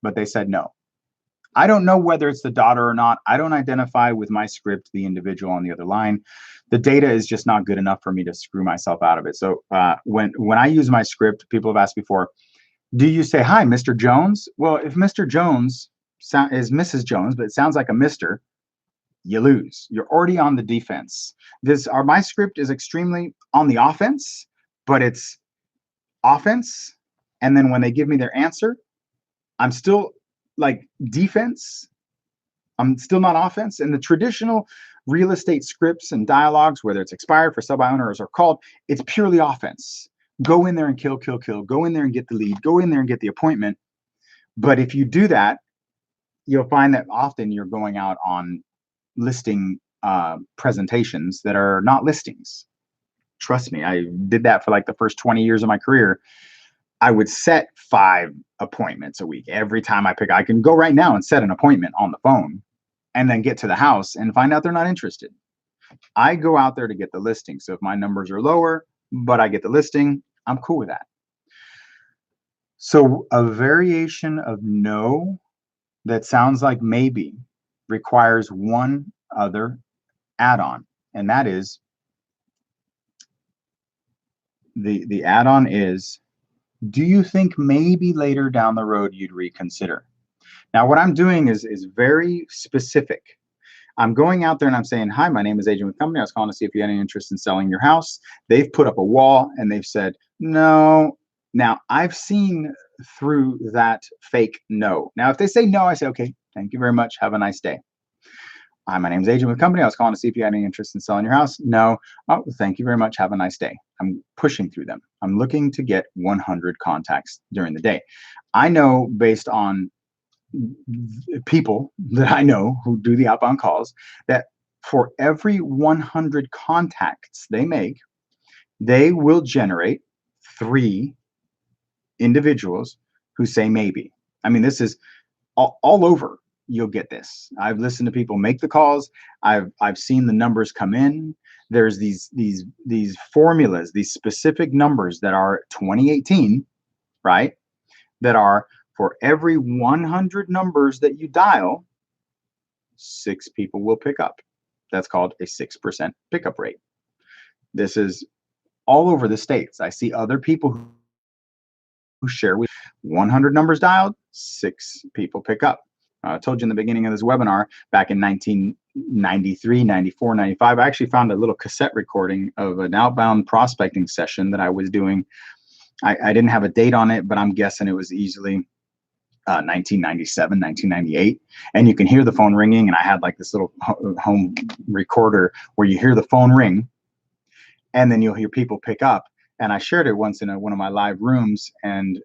but they said no. I don't know whether it's the daughter or not. I don't identify with my script the individual on the other line. The data is just not good enough for me to screw myself out of it. So when I use my script, people have asked before, do you say, hi, Mr. Jones? Well, if Mr. Jones is Mrs. Jones, but it sounds like a Mr., you lose. You're already on the defense. My script is extremely on the offense, but it's offense. And then when they give me their answer, I'm still like defense. I'm still not offense. And the traditional real estate scripts and dialogues, whether it's expired for sub-by owners or called, it's purely offense. Go in there and kill, kill, kill. Go in there and get the lead. Go in there and get the appointment. But if you do that, you'll find that often you're going out on listing presentations that are not listings. Trust me, I did that for like the first 20 years of my career. I would set 5 appointments a week. Every time I can go right now and set an appointment on the phone and then get to the house and find out they're not interested. I go out there to get the listing. So if my numbers are lower, but I get the listing, I'm cool with that. So a variation of no that sounds like maybe requires one other add-on, and that is the add-on is, do you think maybe later down the road you'd reconsider? Now, what I'm doing is very specific. I'm going out there and I'm saying, hi, my name is Agent with Company. I was calling to see if you had any interest in selling your house. They've put up a wall and they've said, no. Now, I've seen through that fake no. Now, if they say no, I say, okay, thank you very much. Have a nice day. Hi, my name is Agent with Company. I was calling to see if you had any interest in selling your house. No. Oh, thank you very much. Have a nice day. I'm pushing through them. I'm looking to get 100 contacts during the day. I know based on people that I know who do the outbound calls that for every 100 contacts they make, they will generate 3 individuals who say maybe. I mean, this is all over. You'll get this. I've listened to people make the calls. I've seen the numbers come in. There's these formulas, these specific numbers that are 2018, right? That are for every 100 numbers that you dial, 6 people will pick up. That's called a 6% pickup rate. This is all over the states. I see other people who share with 100 numbers dialed, 6 people pick up. I told you in the beginning of this webinar, back in 1993, 94, 95, I actually found a little cassette recording of an outbound prospecting session that I was doing. I didn't have a date on it, but I'm guessing it was easily 1997, 1998. And you can hear the phone ringing. And I had like this little home recorder where you hear the phone ring and then you'll hear people pick up. And I shared it once in one of my live rooms, and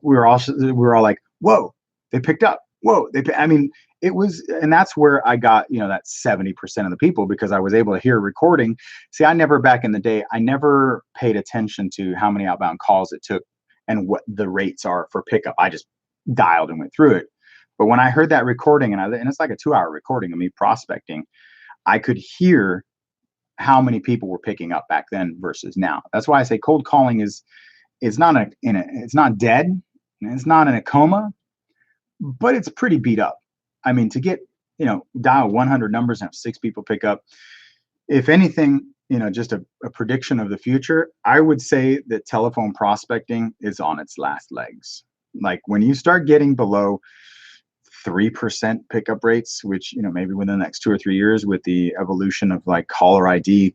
we were all like, "Whoa, they picked up! Whoa, I mean, it was," and that's where I got, that 70% of the people, because I was able to hear a recording. See, back in the day, I never paid attention to how many outbound calls it took and what the rates are for pickup. I just dialed and went through it. But when I heard that recording, and it's like a 2-hour recording of me prospecting, I could hear how many people were picking up back then versus now. That's why I say cold calling is not it's not dead, and it's not in a coma, but it's pretty beat up. I mean, to get, dial 100 numbers and have 6 people pick up, if anything, just a prediction of the future, I would say that telephone prospecting is on its last legs. Like when you start getting below 3% pickup rates, which, maybe within the next 2 or 3 years, with the evolution of like caller ID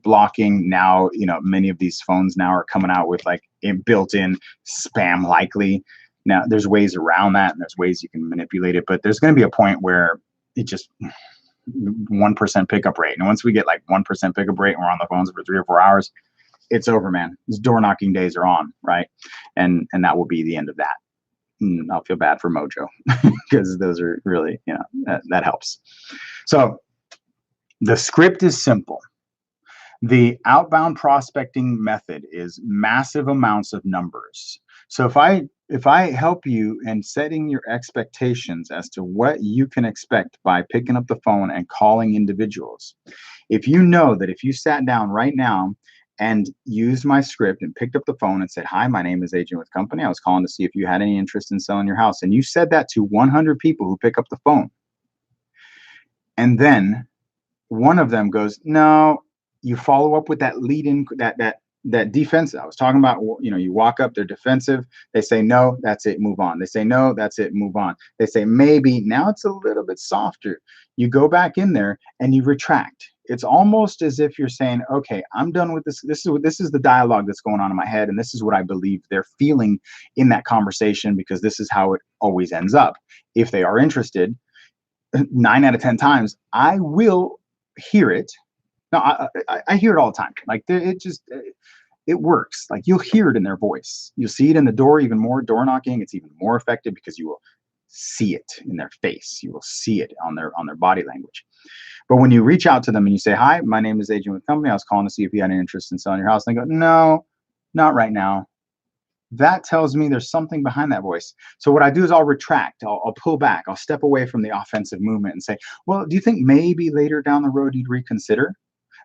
blocking, now, many of these phones now are coming out with like built-in spam likely. Now there's ways around that, and there's ways you can manipulate it, but there's going to be a point where it just 1% pickup rate. And once we get like 1% pickup rate and we're on the phones for 3 or 4 hours, it's over, man. These door knocking days are on, right? And that will be the end of that. I'll feel bad for Mojo because those are really, that helps. So the script is simple. The outbound prospecting method is massive amounts of numbers. So if I help you in setting your expectations as to what you can expect by picking up the phone and calling individuals, if you know that if you sat down right now and used my script and picked up the phone and said, "Hi, my name is Agent with Company. I was calling to see if you had any interest in selling your house," and you said that to 100 people who pick up the phone, and then one of them goes, "No," you follow up with that lead in, that defense I was talking about. You walk up, they're defensive. They say no, that's it, move on. They say no, that's it, move on. They say maybe, now it's a little bit softer. You go back in there and you retract. It's almost as if you're saying, "Okay, I'm done with this. This is the dialogue that's going on in my head, and this is what I believe they're feeling in that conversation, because this is how it always ends up. If they are interested, 9 out of 10 times, I will hear it." No, I hear it all the time. Like it works. Like you'll hear it in their voice. You'll see it in the door, even more door knocking. It's even more effective because you will see it in their face. You will see it on their body language. But when you reach out to them and you say, "Hi, my name is Agent with Company. I was calling to see if you had any interest in selling your house," and they go, "No, not right now." That tells me there's something behind that voice. So what I do is I'll retract. I'll pull back. I'll step away from the offensive movement and say, "Well, do you think maybe later down the road you'd reconsider?"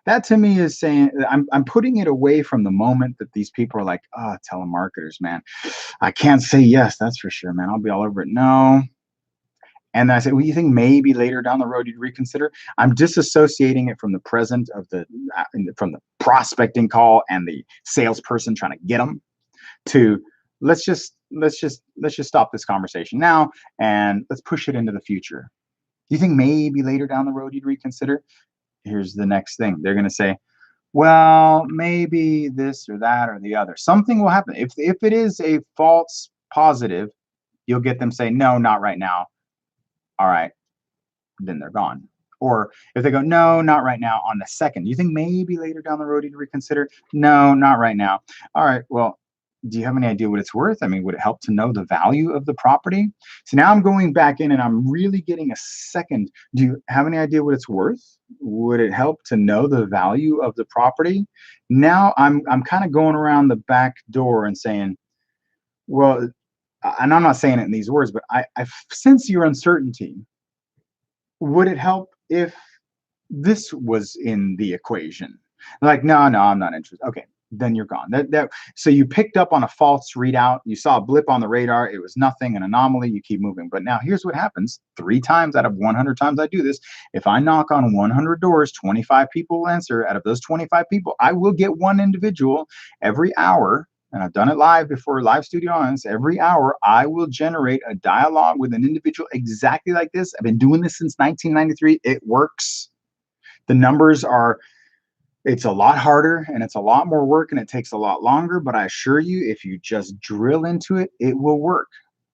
That to me is saying I'm putting it away from the moment that these people are like, "Oh, telemarketers, man. I can't say yes, that's for sure, man. I'll be all over it." No. And then I say, "Well, you think maybe later down the road you'd reconsider?" I'm disassociating it from the present of from the prospecting call and the salesperson trying to get them to let's just stop this conversation now and let's push it into the future. Do you think maybe later down the road you'd reconsider? Here's the next thing. They're going to say, "Well, maybe this or that or the other." Something will happen. If it is a false positive, you'll get them say, "No, not right now." All right, then they're gone. Or if they go, "No, not right now," on the second, "You think maybe later down the road you'd reconsider?" "No, not right now." All right, well, do you have any idea what it's worth? I mean, would it help to know the value of the property? So now I'm going back in and I'm really getting a second. Do you have any idea what it's worth? Would it help to know the value of the property? Now I'm kind of going around the back door and saying, "Well," and I'm not saying it in these words, but I sense your uncertainty. Would it help if this was in the equation? Like, "No, I'm not interested." Okay, then you're gone. So you picked up on a false readout, you saw a blip on the radar, it was nothing, an anomaly, you keep moving. But now here's what happens. 3 times out of 100 times I do this, if I knock on 100 doors, 25 people will answer. Out of those 25 people, I will get one individual every hour. And I've done it live before, live studio audience. Every hour, I will generate a dialogue with an individual exactly like this. I've been doing this since 1993. It works. The numbers are, it's a lot harder and it's a lot more work and it takes a lot longer, but I assure you, if you just drill into it, it will work.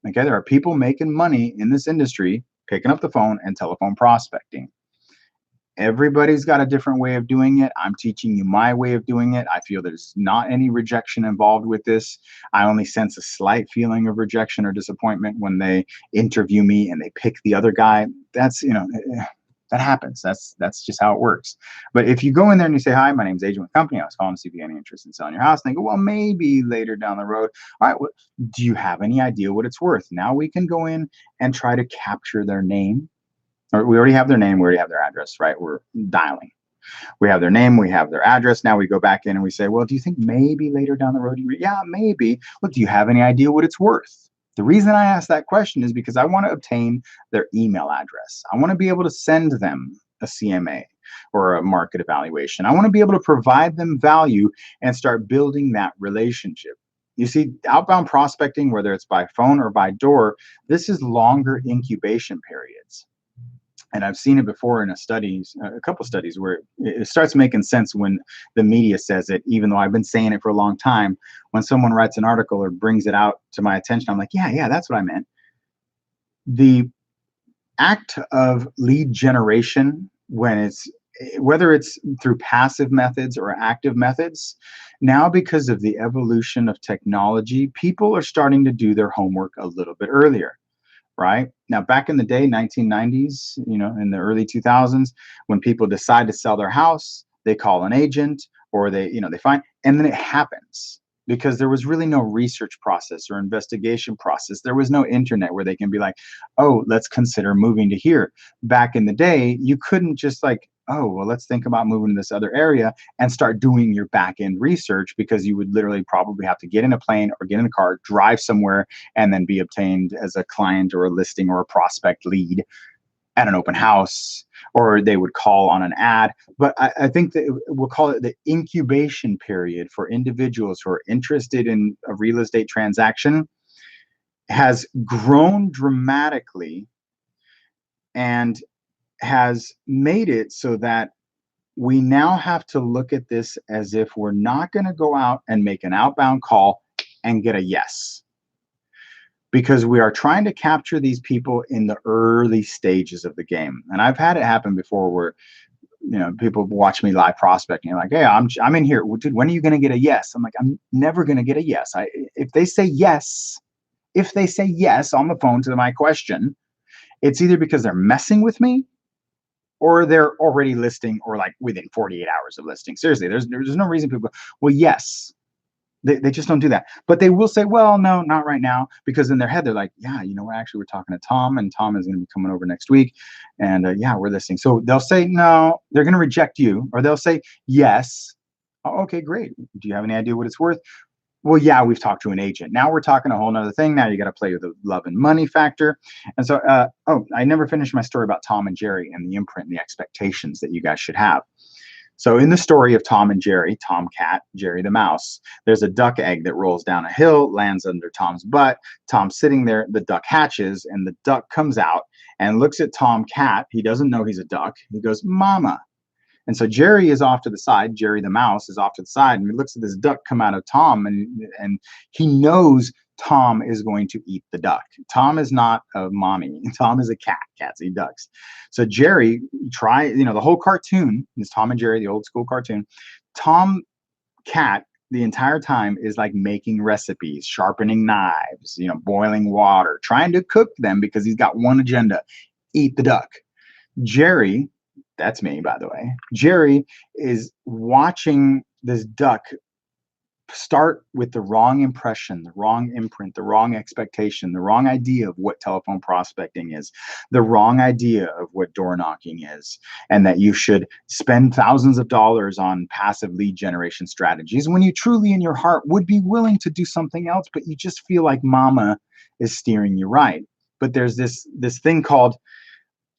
Okay, there are people making money in this industry picking up the phone and telephone prospecting. Everybody's got a different way of doing it. I'm teaching you my way of doing it. I feel there's not any rejection involved with this. I only sense a slight feeling of rejection or disappointment when they interview me and they pick the other guy. That's, that happens. That's just how it works. But if you go in there and you say, hi, my name's Agent with Company, I was calling to see if you have any interest in selling your house. And they go, well, maybe later down the road. All right, well, do you have any idea what it's worth? Now we can go in and try to capture their name. Or we already have their name, we already have their address, right? We're dialing. We have their name, we have their address. Now we go back in and we say, well, do you think maybe later down the road, yeah, maybe. Well, do you have any idea what it's worth? The reason I ask that question is because I want to obtain their email address. I want to be able to send them a CMA or a market evaluation. I want to be able to provide them value and start building that relationship. You see, outbound prospecting, whether it's by phone or by door, this is longer incubation periods. And I've seen it before in a couple studies where it starts making sense when the media says it, even though I've been saying it for a long time. When someone writes an article or brings it out to my attention, I'm like, yeah, that's what I meant. The act of lead generation, whether it's through passive methods or active methods, now because of the evolution of technology, people are starting to do their homework a little bit earlier. Right now, back in the day, 1990s, in the early 2000s, when people decide to sell their house, they call an agent or they find, and then it happens because there was really no research process or investigation process. There was no internet where they can be like, oh, let's consider moving to here. Back in the day, you couldn't just like, oh, well, let's think about moving to this other area and start doing your back end research, because you would literally probably have to get in a plane or get in a car, drive somewhere, and then be obtained as a client or a listing or a prospect lead at an open house, or they would call on an ad. But I think that we'll call it the incubation period for individuals who are interested in a real estate transaction has grown dramatically and has made it so that we now have to look at this as if we're not going to go out and make an outbound call and get a yes, because we are trying to capture these people in the early stages of the game. And I've had it happen before where people watch me live prospecting, like, hey, I'm in here, dude, when are you going to get a yes? I'm like, I'm never going to get a yes. If they say yes on the phone to my question, it's either because they're messing with me or they're already listing, or like within 48 hours of listing. Seriously, there's no reason people go, well, yes. They just don't do that. But they will say, well, no, not right now, because in their head, they're like, yeah, actually, we're talking to Tom, and Tom is going to be coming over next week. And yeah, we're listing. So they'll say, no, they're going to reject you, or they'll say, yes. Oh, okay, great. Do you have any idea what it's worth? Well, yeah, we've talked to an agent. Now we're talking a whole nother thing. Now you got to play with the love and money factor. And so, I never finished my story about Tom and Jerry and the imprint and the expectations that you guys should have. So in the story of Tom and Jerry, Tom cat, Jerry the mouse, there's a duck egg that rolls down a hill, lands under Tom's butt. Tom's sitting there, the duck hatches, and the duck comes out and looks at Tom cat. He doesn't know he's a duck. He goes, mama. And so Jerry is off to the side. Jerry the mouse is off to the side, and he looks at this duck come out of Tom, and he knows Tom is going to eat the duck. Tom is not a mommy. Tom is a cat. Cats eat ducks. So Jerry the whole cartoon is Tom and Jerry, the old school cartoon. Tom cat the entire time is like making recipes, sharpening knives, boiling water, trying to cook them because he's got one agenda: eat the duck. Jerry, that's me, by the way. Jerry is watching this duck start with the wrong impression, the wrong imprint, the wrong expectation, the wrong idea of what telephone prospecting is, the wrong idea of what door knocking is, and that you should spend thousands of dollars on passive lead generation strategies when you truly in your heart would be willing to do something else, but you just feel like mama is steering you right. But there's this thing called,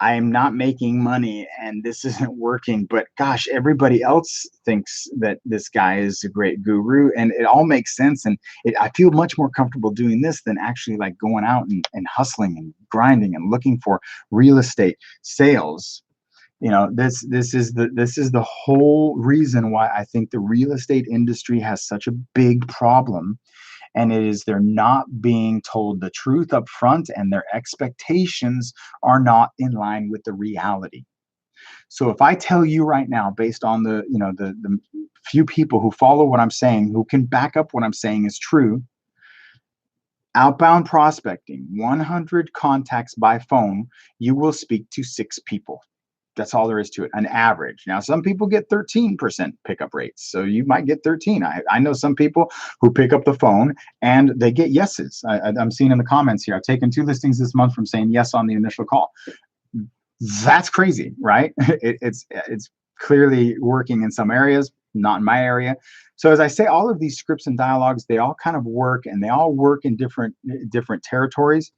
I am not making money and this isn't working, but gosh, everybody else thinks that this guy is a great guru and it all makes sense. And I feel much more comfortable doing this than actually like going out and hustling and grinding and looking for real estate sales. This is the whole reason why I think the real estate industry has such a big problem, and it is they're not being told the truth up front, and their expectations are not in line with the reality. So if I tell you right now, based on the few people who follow what I'm saying, who can back up what I'm saying is true, outbound prospecting, 100 contacts by phone, you will speak to 6 people. That's all there is to it, an average. Now, some people get 13% pickup rates, so you might get 13. I know some people who pick up the phone and they get yeses. I'm seeing in the comments here, I've taken 2 listings this month from saying yes on the initial call. That's crazy, right? It's clearly working in some areas, not in my area. So as I say, all of these scripts and dialogues, they all kind of work, and they all work in different territories.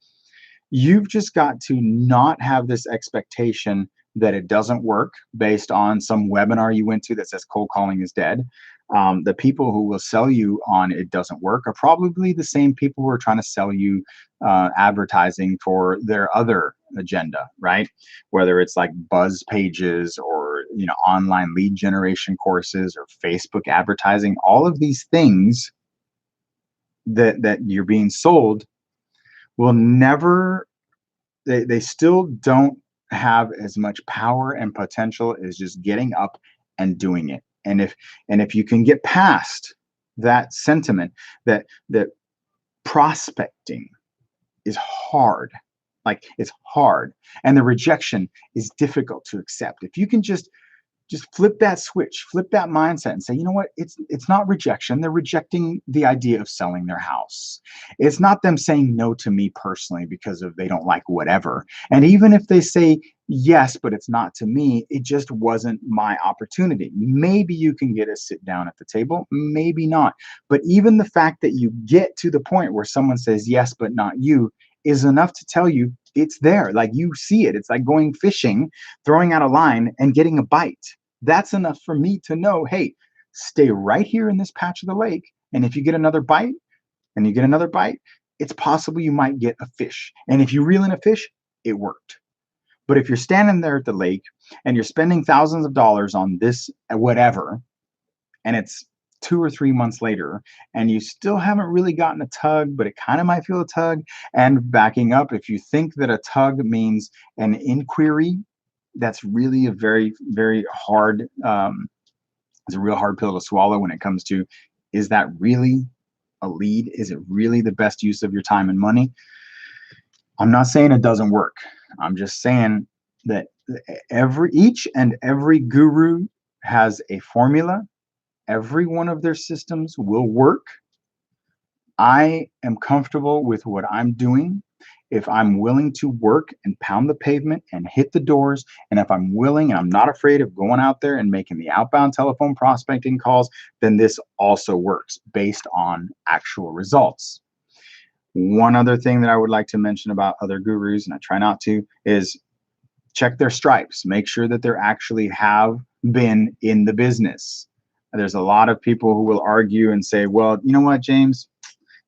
You've just got to not have this expectation that it doesn't work based on some webinar you went to that says cold calling is dead. The people who will sell you on it doesn't work are probably the same people who are trying to sell you advertising for their other agenda, right? Whether it's like buzz pages or online lead generation courses or Facebook advertising, all of these things that you're being sold will never, they still don't have as much power and potential as just getting up and doing it. And if you can get past that sentiment that prospecting is hard, like it's hard, and the rejection is difficult to accept, if you can just flip that switch, flip that mindset and say, you know what, it's not rejection. They're rejecting the idea of selling their house. It's not them saying no to me personally because of they don't like whatever. And even if they say yes, but it's not to me, it just wasn't my opportunity. Maybe you can get a sit down at the table, maybe not. But even the fact that you get to the point where someone says yes, but not you, is enough to tell you it's there. Like you see it. It's like going fishing, throwing out a line and getting a bite. That's enough for me to know, hey, stay right here in this patch of the lake. And if you get another bite and you get another bite, it's possible you might get a fish. And if you reel in a fish, it worked. But if you're standing there at the lake and you're spending thousands of dollars on this, whatever, and it's 2 or 3 months later, and you still haven't really gotten a tug, but it kind of might feel a tug. And backing up, if you think that a tug means an inquiry, that's really a very, very hard, it's a real hard pill to swallow when it comes to, is that really a lead? Is it really the best use of your time and money? I'm not saying it doesn't work. I'm just saying that each and every guru has a formula. Every one of their systems will work. I am comfortable with what I'm doing if I'm willing to work and pound the pavement and hit the doors, and if I'm willing and I'm not afraid of going out there and making the outbound telephone prospecting calls, then this also works based on actual results. One other thing that I would like to mention about other gurus, and I try not to, is check their stripes. Make sure that they actually have been in the business. There's a lot of people who will argue and say, well, you know what, James,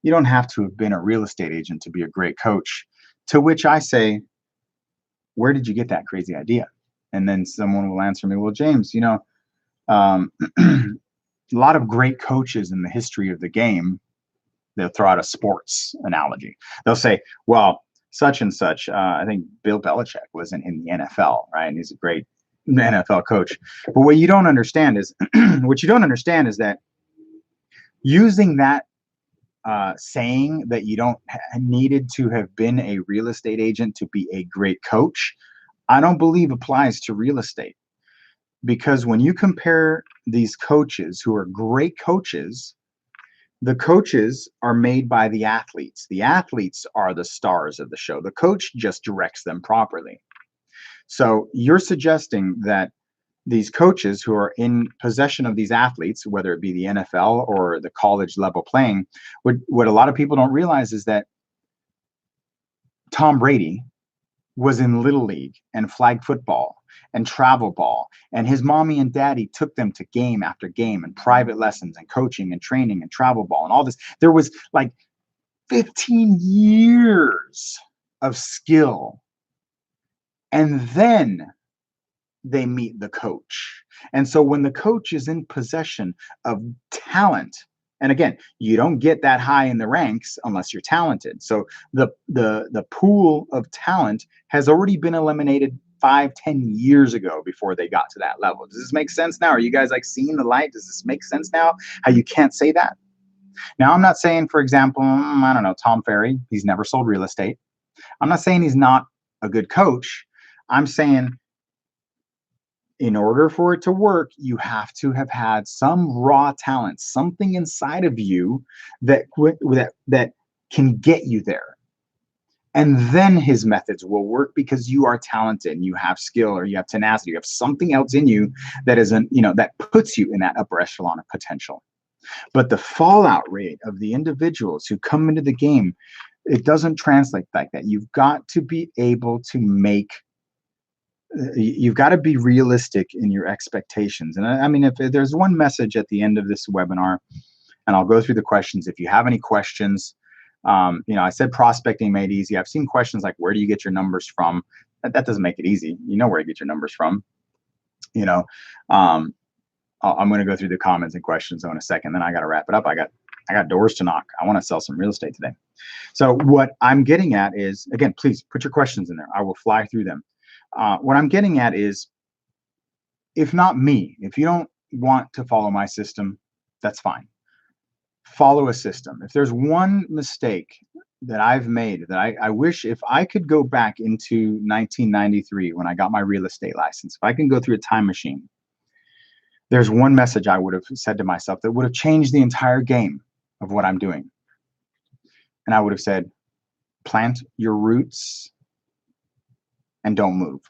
you don't have to have been a real estate agent to be a great coach. To which I say, where did you get that crazy idea? And then someone will answer me, well, James, a lot of great coaches in the history of the game, they'll throw out a sports analogy. They'll say, well, such and such, I think Bill Belichick was in the NFL, right? And he's a great NFL coach. But what you don't understand is that using that saying that you don't needed to have been a real estate agent to be a great coach, I don't believe applies to real estate. Because when you compare these coaches who are great coaches The coaches are made by the athletes. The athletes are the stars of the show. The coach just directs them properly. So you're suggesting that these coaches who are in possession of these athletes, whether it be the NFL or the college level playing, what a lot of people don't realize is that Tom Brady was in Little League and flag football and travel ball, and his mommy and daddy took them to game after game and private lessons and coaching and training and travel ball and all this. There was like 15 years of skill, and then they meet the coach. And so when the coach is in possession of talent, and again, you don't get that high in the ranks unless you're talented. So the pool of talent has already been eliminated 5, 10 years ago before they got to that level. Does this make sense now? Are you guys like seeing the light? Does this make sense now? How you can't say that? Now, I'm not saying, for example, I don't know, Tom Ferry, he's never sold real estate. I'm not saying he's not a good coach. I'm saying in order for it to work, you have to have had some raw talent, something inside of you that can get you there. And then his methods will work because you are talented and you have skill or you have tenacity, you have something else in you that isn't, that puts you in that upper echelon of potential. But the fallout rate of the individuals who come into the game, it doesn't translate like that. You've got to be able to you've got to be realistic in your expectations. And I mean, if there's one message at the end of this webinar, and I'll go through the questions. If you have any questions, I said prospecting made easy. I've seen questions like, where do you get your numbers from? That doesn't make it easy. You know where you get your numbers from. I'm going to go through the comments and questions in a second. Then I got to wrap it up. I got doors to knock. I want to sell some real estate today. So what I'm getting at is, again, please put your questions in there. I will fly through them. What I'm getting at is, if not me, if you don't want to follow my system, that's fine. Follow a system. If there's one mistake that I've made that I wish, if I could go back into 1993 when I got my real estate license, if I can go through a time machine, there's one message I would have said to myself that would have changed the entire game of what I'm doing. And I would have said, plant your roots and don't move.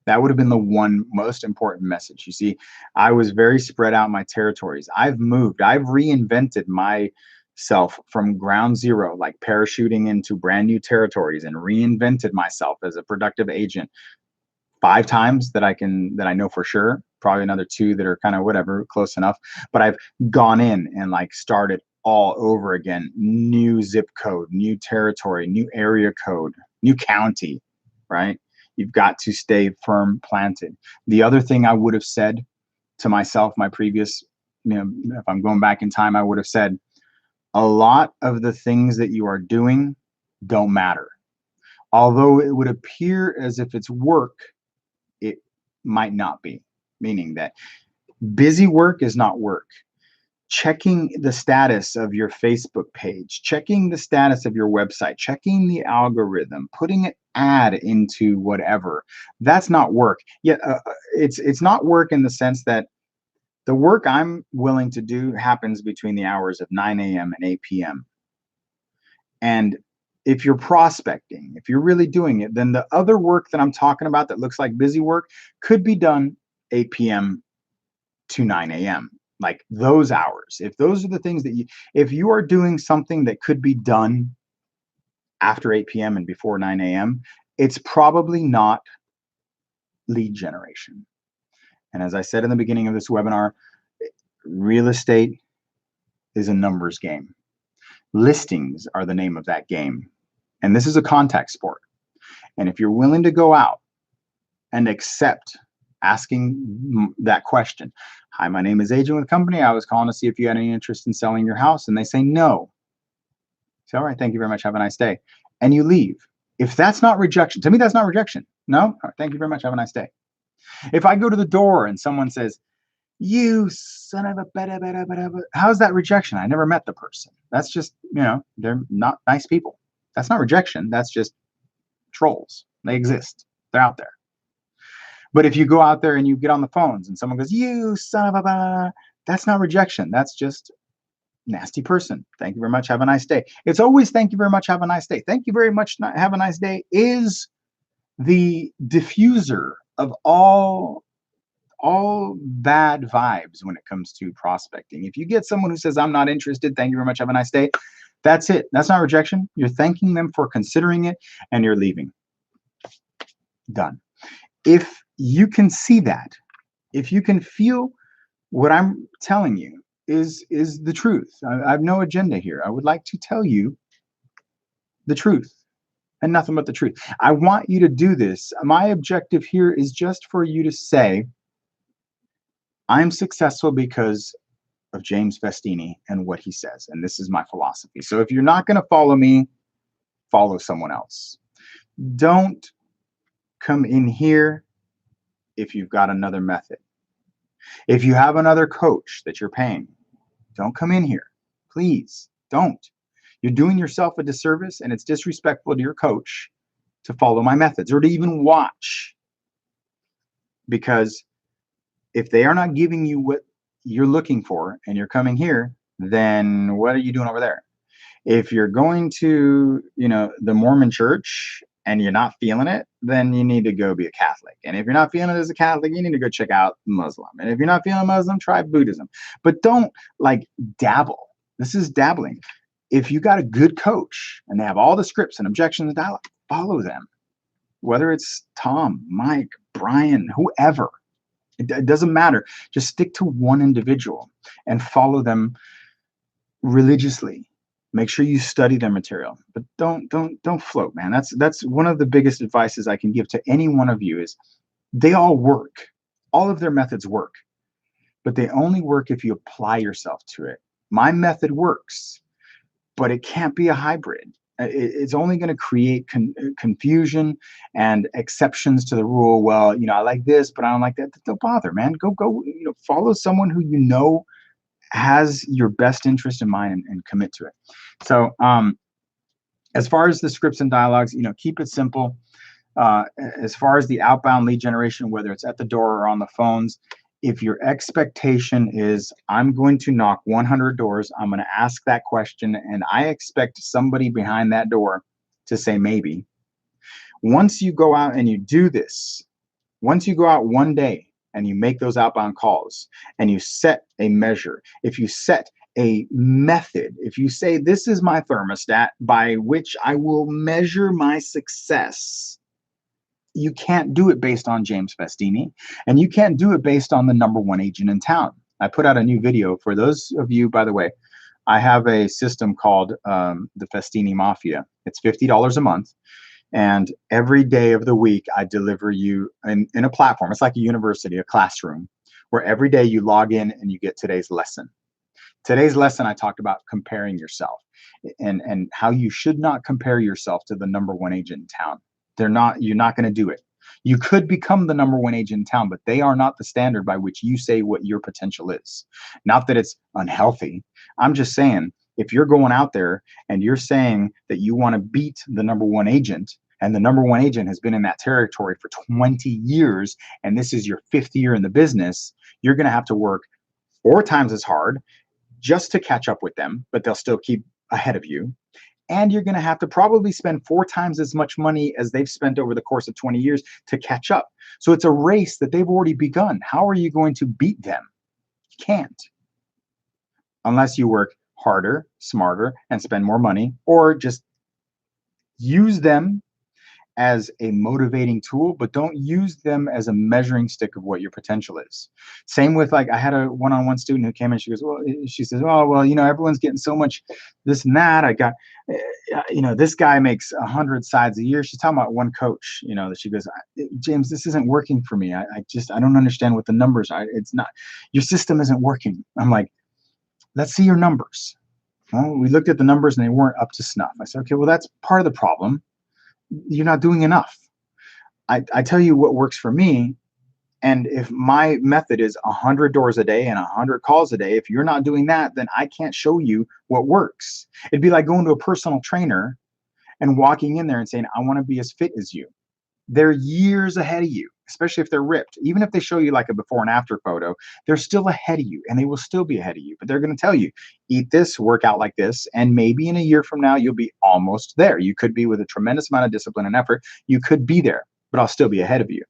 That would have been the one most important message. You see, I was very spread out in my territories. I've moved. I've reinvented myself from ground zero, like parachuting into brand new territories, and reinvented myself as a productive agent 5 times that I know for sure. Probably another 2 that are kind of whatever, close enough. But I've gone in and like started all over again. New zip code, new territory, new area code, new county, right? You've got to stay firm planted. The other thing I would have said to myself, my previous, if I'm going back in time, I would have said, a lot of the things that you are doing don't matter. Although it would appear as if it's work, it might not be. Meaning that busy work is not work. Checking the status of your Facebook page, checking the status of your website, checking the algorithm, putting an ad into whatever, that's not work. Yet it's not work in the sense that the work I'm willing to do happens between the hours of 9 a.m. and 8 p.m. And if you're prospecting, if you're really doing it, then the other work that I'm talking about that looks like busy work could be done 8 p.m. to 9 a.m. Like those hours. If those are the things that if you are doing something that could be done after 8 p.m. and before 9 a.m., it's probably not lead generation. And as I said in the beginning of this webinar, real estate is a numbers game. Listings are the name of that game. And this is a contact sport. And if you're willing to go out and accept asking that question, hi, my name is Agent with Company. I was calling to see if you had any interest in selling your house. And they say no. Say, all right, thank you very much. Have a nice day. And you leave. If that's not rejection, to me, that's not rejection. No? All right, thank you very much. Have a nice day. If I go to the door and someone says, you son of a, how's that rejection? I never met the person. That's just, they're not nice people. That's not rejection. That's just trolls. They exist. They're out there. But if you go out there and you get on the phones and someone goes, you son of a, that's not rejection. That's just Nasty person. Thank you very much. Have a nice day. It's always thank you very much. Have a nice day. Thank you very much. Have a nice day is the diffuser of all bad vibes when it comes to prospecting. If you get someone who says, I'm not interested, thank you very much, have a nice day, that's it. That's not rejection. You're thanking them for considering it and you're leaving. Done. If you can see that, if you can feel what I'm telling you is the truth. I have no agenda here. I would like to tell you the truth and nothing but the truth. I want you to do this. My objective here is just for you to say, I'm successful because of James Festini and what he says. And this is my philosophy. So if you're not going to follow me, follow someone else. Don't come in here if you've got another method. If you have another coach that you're paying, don't come in here. Please don't. You're doing yourself a disservice, and it's disrespectful to your coach to follow my methods or to even watch. Because if they are not giving you what you're looking for and you're coming here, then what are you doing over there? If you're going to, the Mormon church and you're not feeling it, then you need to go be a Catholic. And if you're not feeling it as a Catholic, you need to go check out Muslim. And if you're not feeling Muslim, try Buddhism. But don't dabble. This is dabbling. If you got a good coach and they have all the scripts and objections and dialogue, follow them. Whether it's Tom, Mike, Brian, whoever, it doesn't matter. Just stick to one individual and follow them religiously. Make sure you study their material, but don't float, man. That's one of the biggest advices I can give to any one of you is they all work. All of their methods work, but they only work if you apply yourself to it. My method works, but it can't be a hybrid. It's only going to create confusion and exceptions to the rule. Well, I like this, but I don't like that. Don't bother, man. Go, follow someone who has your best interest in mind and commit to it. So as far as the scripts and dialogues, keep it simple. As far as the outbound lead generation, whether it's at the door or on the phones, if your expectation is I'm going to knock 100 doors, I'm going to ask that question, and I expect somebody behind that door to say maybe. Once you go out and you do this, once you go out one day and you make those outbound calls and you set a measure, if you set a method, if you say this is my thermostat by which I will measure my success, you can't do it based on James Festini, and you can't do it based on the number one agent in town. I put out a new video for those of you, by the way. I have a system called the Festini Mafia. It's $50 a month. And every day of the week, I deliver you in a platform. It's like a university, a classroom, where every day you log in and you get today's lesson. Today's lesson, I talked about comparing yourself and how you should not compare yourself to the number one agent in town. You're not going to do it. You could become the number one agent in town, but they are not the standard by which you say what your potential is. Not that it's unhealthy. I'm just saying, if you're going out there and you're saying that you want to beat the number one agent, and the number one agent has been in that territory for 20 years, and this is your 5th year in the business, you're going to have to work 4 times as hard just to catch up with them, but they'll still keep ahead of you. And you're going to have to probably spend 4 times as much money as they've spent over the course of 20 years to catch up. So it's a race that they've already begun. How are you going to beat them? You can't. Unless you work harder, smarter, and spend more money, or just use them as a motivating tool, but don't use them as a measuring stick of what your potential is. Same with I had a one-on-one student who came in, she says, oh, well, everyone's getting so much this and that. I got, this guy makes 100 sides a year. She's talking about one coach, that she goes, James, this isn't working for me. I don't understand what the numbers are. It's not, your system isn't working. I'm like, let's see your numbers. Well, we looked at the numbers and they weren't up to snuff. I said, okay, well, that's part of the problem. You're not doing enough. I tell you what works for me. And if my method is 100 doors a day and 100 calls a day, if you're not doing that, then I can't show you what works. It'd be like going to a personal trainer and walking in there and saying, I want to be as fit as you. They're years ahead of you. especially if they're ripped. Even if they show you like a before and after photo, they're still ahead of you, and they will still be ahead of you. But they're going to tell you, eat this, work out like this, and maybe in a year from now, you'll be almost there. You could be, with a tremendous amount of discipline and effort, you could be there, but I'll still be ahead of you.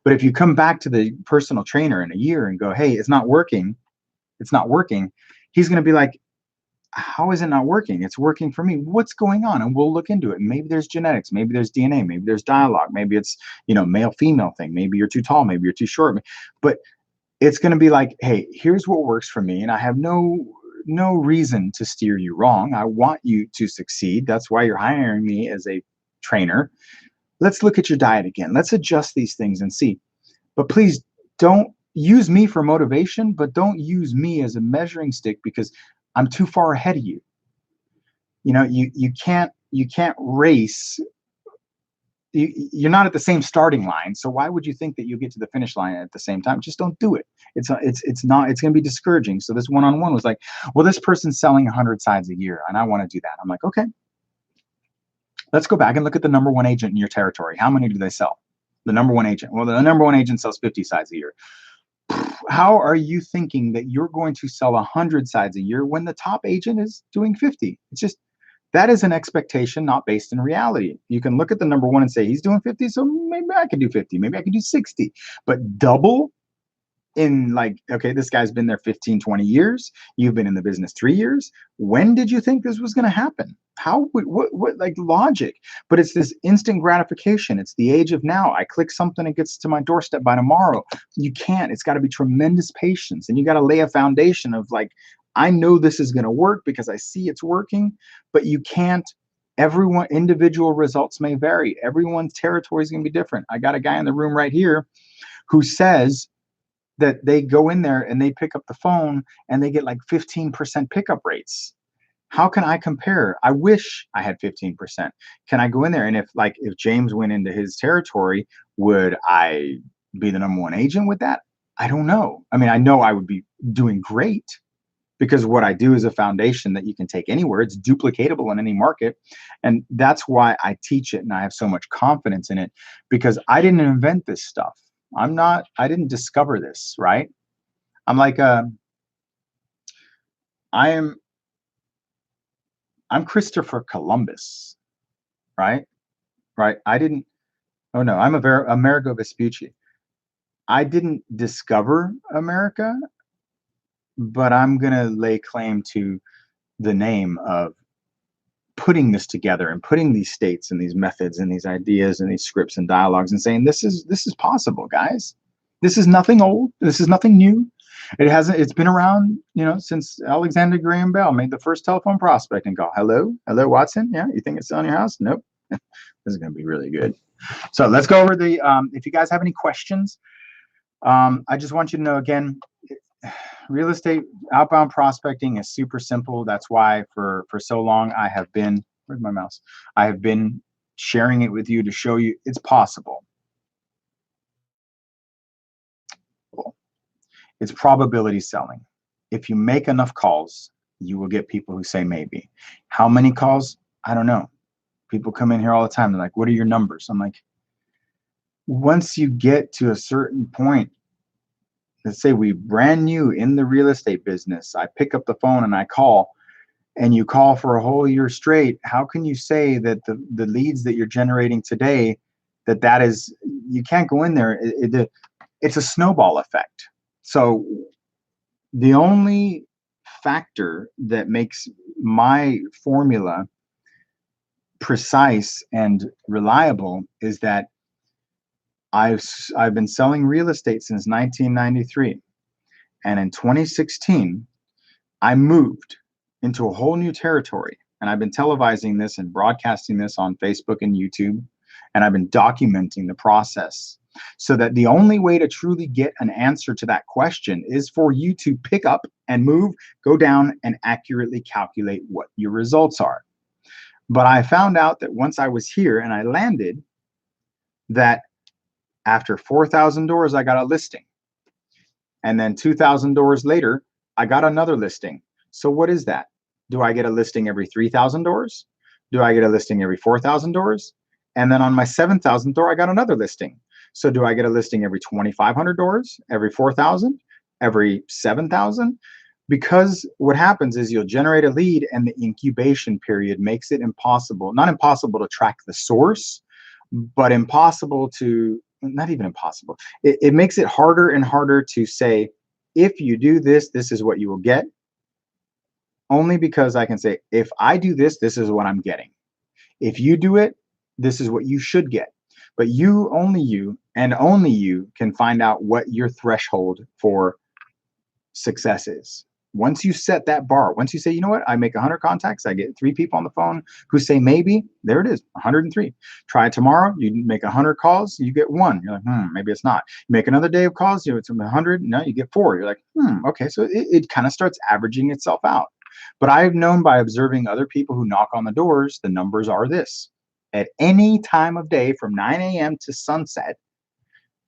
But if you come back to the personal trainer in a year and go, hey, it's not working, he's going to be like, how is it not working? It's working for me. What's going on? And we'll look into it. Maybe there's genetics, maybe there's DNA, maybe there's dialogue, maybe it's, male female thing, maybe you're too tall, maybe you're too short. But it's going to be like, hey, here's what works for me, and I have no reason to steer you wrong. I want you to succeed. That's why you're hiring me as a trainer. Let's look at your diet again. Let's adjust these things and see. But please don't use me for motivation, but don't use me as a measuring stick, because I'm too far ahead of you. You can't race. You're not at the same starting line. So why would you think that you'll get to the finish line at the same time? Just don't do it. It's going to be discouraging. So this one-on-one was like, well, this person's selling 100 sides a year, and I want to do that. I'm like, okay, let's go back and look at the number one agent in your territory. How many do they sell? The number one agent. Well, the number one agent sells 50 sides a year. How are you thinking that you're going to sell 100 sides a year when the top agent is doing 50? It's just, that is an expectation not based in reality. You can look at the number one and say, he's doing 50, so maybe I can do 50, maybe I can do 60. But double in, like, okay, this guy's been there 15, 20 years. You've been in the business 3 years. When did you think this was going to happen? How, what, like, logic? But it's this instant gratification. It's the age of now. I click something, it gets to my doorstep by tomorrow. You can't. It's got to be tremendous patience, and you got to lay a foundation of, like, I know this is going to work because I see it's working, but you can't. Everyone, individual results may vary. Everyone's territory is going to be different. I got a guy in the room right here who says that they go in there and they pick up the phone and they get like 15% pickup rates. How can I compare? I wish I had 15%. Can I go in there? And if James went into his territory, would I be the number one agent with that? I don't know. I mean, I know I would be doing great, because what I do is a foundation that you can take anywhere. It's duplicatable in any market. And that's why I teach it, and I have so much confidence in it, because I didn't invent this stuff. I didn't discover this, right? I'm like, I'm Christopher Columbus, right? Right. I'm Amerigo Vespucci. I didn't discover America, but I'm going to lay claim to the name of putting this together and putting these states and these methods and these ideas and these scripts and dialogues and saying, this is possible, guys. This is nothing old. This is nothing new. It's been around, since Alexander Graham Bell made the first telephone prospecting call. Hello, Watson. Yeah. You think it's selling your house? Nope. This is going to be really good. So let's go over if you guys have any questions, I just want you to know, again, real estate outbound prospecting is super simple. That's why for so long I have been, where's my mouse? I have been sharing it with you to show you it's possible. It's probability selling. If you make enough calls, you will get people who say maybe. How many calls? I don't know. People come in here all the time. They're like, what are your numbers? I'm like, once you get to a certain point, let's say we brand new in the real estate business, I pick up the phone and I call, and you call for a whole year straight. How can you say that the leads that you're generating today, that is, you can't go in there. It's a snowball effect. So the only factor that makes my formula precise and reliable is that I've been selling real estate since 1993, and in 2016 I moved into a whole new territory, and I've been televising this and broadcasting this on Facebook and YouTube, and I've been documenting the process, so that the only way to truly get an answer to that question is for you to pick up and move, go down, and accurately calculate what your results are. But I found out that once I was here and I landed, that after 4,000 doors, I got a listing. And then 2,000 doors later, I got another listing. So what is that? Do I get a listing every 3,000 doors? Do I get a listing every 4,000 doors? And then on my 7,000th door, I got another listing. So do I get a listing every 2,500 doors, every 4,000, every 7,000? Because what happens is you'll generate a lead, and the incubation period makes it impossible, not impossible to track the source, but impossible to, not even impossible. It makes it harder and harder to say, if you do this, this is what you will get. Only because I can say, if I do this, this is what I'm getting. If you do it, this is what you should get. But only you can find out what your threshold for success is. Once you set that bar, once you say, you know what, I make 100 contacts, I get 3 people on the phone who say maybe, there it is, 103. Try it tomorrow, you make 100 calls, you get 1. You're like, maybe it's not. You make another day of calls, it's 100, no, you get 4. You're like, okay, so it kind of starts averaging itself out. But I've known by observing other people who knock on the doors, the numbers are this. At any time of day from 9 a.m. to sunset,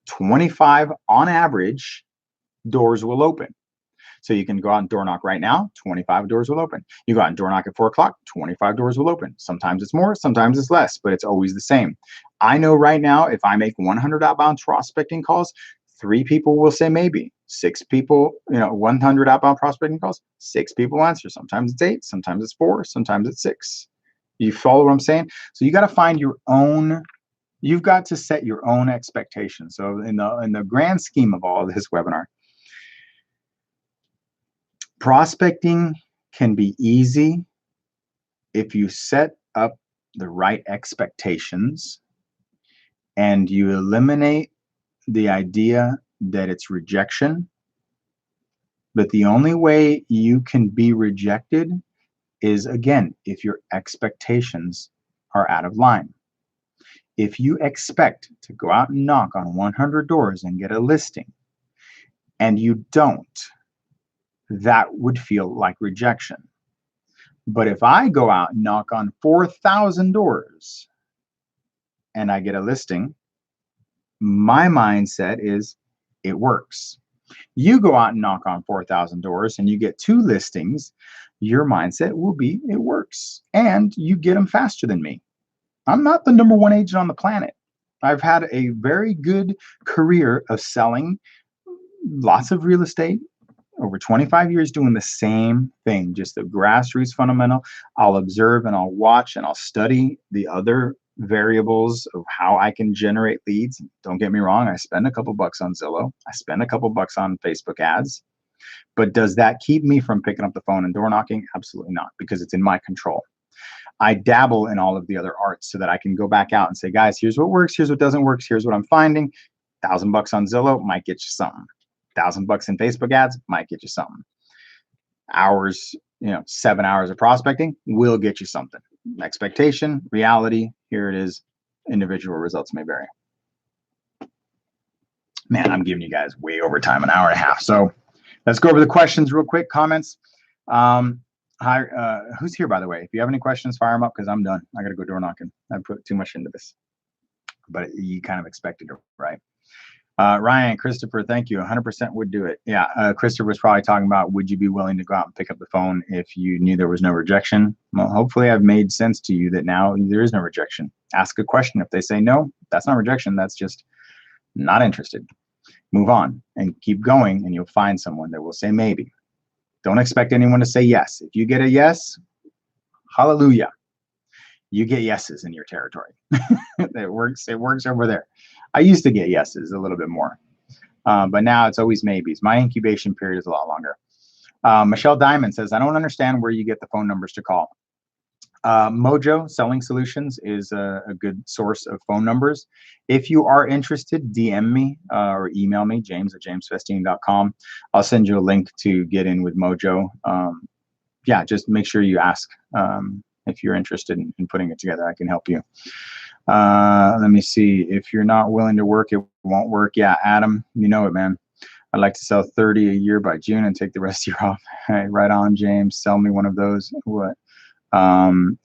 25 on average doors will open. So you can go out and door knock right now, 25 doors will open. You go out and door knock at 4 o'clock, 25 doors will open. Sometimes it's more, sometimes it's less, but it's always the same. I know right now, if I make 100 outbound prospecting calls, 3 people will say maybe. 6 people, 100 outbound prospecting calls, 6 people answer. Sometimes it's 8, sometimes it's 4, sometimes it's 6. You follow what I'm saying? So you got to find your own. You've got to set your own expectations. So in the grand scheme of all of this webinar, prospecting can be easy if you set up the right expectations and you eliminate the idea that it's rejection. But the only way you can be rejected is, again, if your expectations are out of line. If you expect to go out and knock on 100 doors and get a listing, and you don't, that would feel like rejection. But if I go out and knock on 4,000 doors and I get a listing, my mindset is it works. You go out and knock on 4,000 doors and you get 2 listings, your mindset will be it works. And you get them faster than me. I'm not the number 1 agent on the planet. I've had a very good career of selling lots of real estate, over 25 years doing the same thing, just the grassroots fundamental. I'll observe and I'll watch and I'll study the other variables of how I can generate leads. Don't get me wrong, I spend a couple bucks on Zillow. I spend a couple bucks on Facebook ads. But does that keep me from picking up the phone and door knocking? Absolutely not, because it's in my control. I dabble in all of the other arts so that I can go back out and say, guys, here's what works, here's what doesn't work, here's what I'm finding. $1,000 on Zillow might get you something. $1,000 in Facebook ads might get you something. Hours, 7 hours of prospecting will get you something. Expectation, reality, here it is. Individual results may vary. Man, I'm giving you guys way over time, an hour and a half. So let's go over the questions real quick, comments. Hi, who's here, by the way? If you have any questions, fire them up, because I'm done. I got to go door knocking. I put too much into this, but you kind of expected it, right? Ryan, Christopher, thank you. 100% would do it. Yeah, Christopher was probably talking about, would you be willing to go out and pick up the phone if you knew there was no rejection? Well, hopefully I've made sense to you that now there is no rejection. Ask a question. If they say no, that's not rejection. That's just not interested. Move on and keep going, and you'll find someone that will say maybe. Don't expect anyone to say yes. If you get a yes, hallelujah. You get yeses in your territory. It works over there. I used to get yeses a little bit more, but now it's always maybes. My incubation period is a lot longer. Michelle Diamond says, I don't understand where you get the phone numbers to call. Mojo Selling Solutions is a good source of phone numbers. If you are interested, DM me or email me, james@jamesfestini.com. I'll send you a link to get in with Mojo. Yeah, just make sure you ask if you're interested in putting it together. I can help you. Let me see. If you're not willing to work, it won't work. Yeah, Adam, you know it, man. I'd like to sell 30 a year by June and take the rest of the year off. Hey, right on, James. Sell me one of those. What?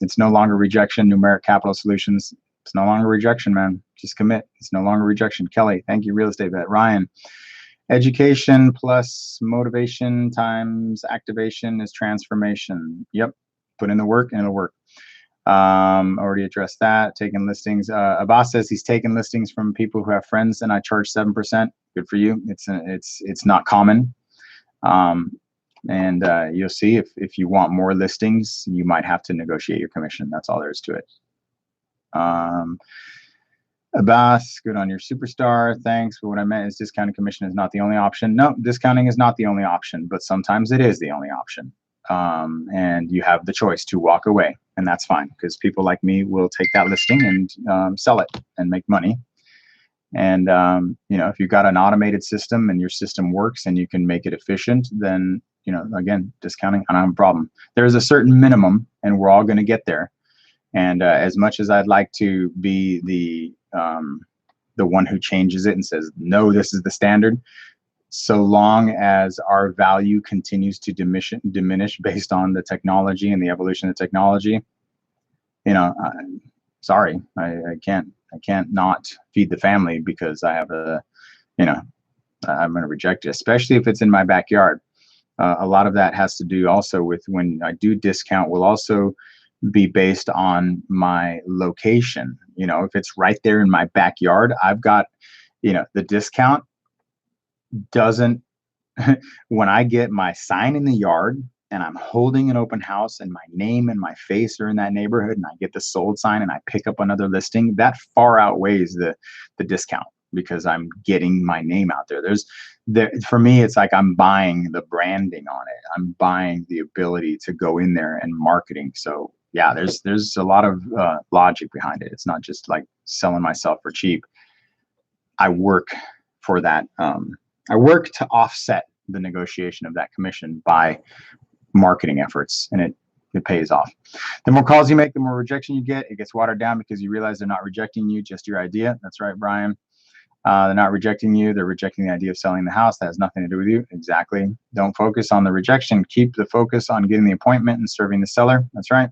It's no longer rejection. Numeric Capital Solutions. It's no longer rejection, man. Just commit. It's no longer rejection. Kelly, thank you. Real estate vet. Ryan, education plus motivation times activation is transformation. Yep. Put in the work and it'll work. Already addressed that. Taking listings. Abbas says he's taken listings from people who have friends, and I charge 7%. Good for you. It's not common. And you'll see if you want more listings, you might have to negotiate your commission. That's all there is to it. Abbas, good on your superstar. Thanks. But what I meant is discounting commission is not the only option. No, discounting is not the only option, but sometimes it is the only option. And you have the choice to walk away, and that's fine, because people like me will take that listing and sell it and make money. And if you've got an automated system and your system works and you can make it efficient, then again, discounting, I don't have a problem. There's a certain minimum, and we're all going to get there. And as much as I'd like to be the one who changes it and says, no, this is the standard, so long as our value continues to diminish based on the technology and the evolution of technology, sorry, I can't not feed the family because I have I'm going to reject it, especially if it's in my backyard. A lot of that has to do also with, when I do discount, will also be based on my location. If it's right there in my backyard, I've got, the discount doesn't, when I get my sign in the yard and I'm holding an open house and my name and my face are in that neighborhood, and I get the sold sign and I pick up another listing, that far outweighs the discount, because I'm getting my name out there. For me, it's like I'm buying the branding on it. I'm buying the ability to go in there and marketing. So yeah, there's a lot of logic behind it. It's not just like selling myself for cheap. I work for that. I work to offset the negotiation of that commission by marketing efforts, and it pays off. The more calls you make, the more rejection you get. It gets watered down because you realize they're not rejecting you, just your idea. That's right, Brian. They're not rejecting you. They're rejecting the idea of selling the house. That has nothing to do with you. Exactly. Don't focus on the rejection. Keep the focus on getting the appointment and serving the seller. That's right.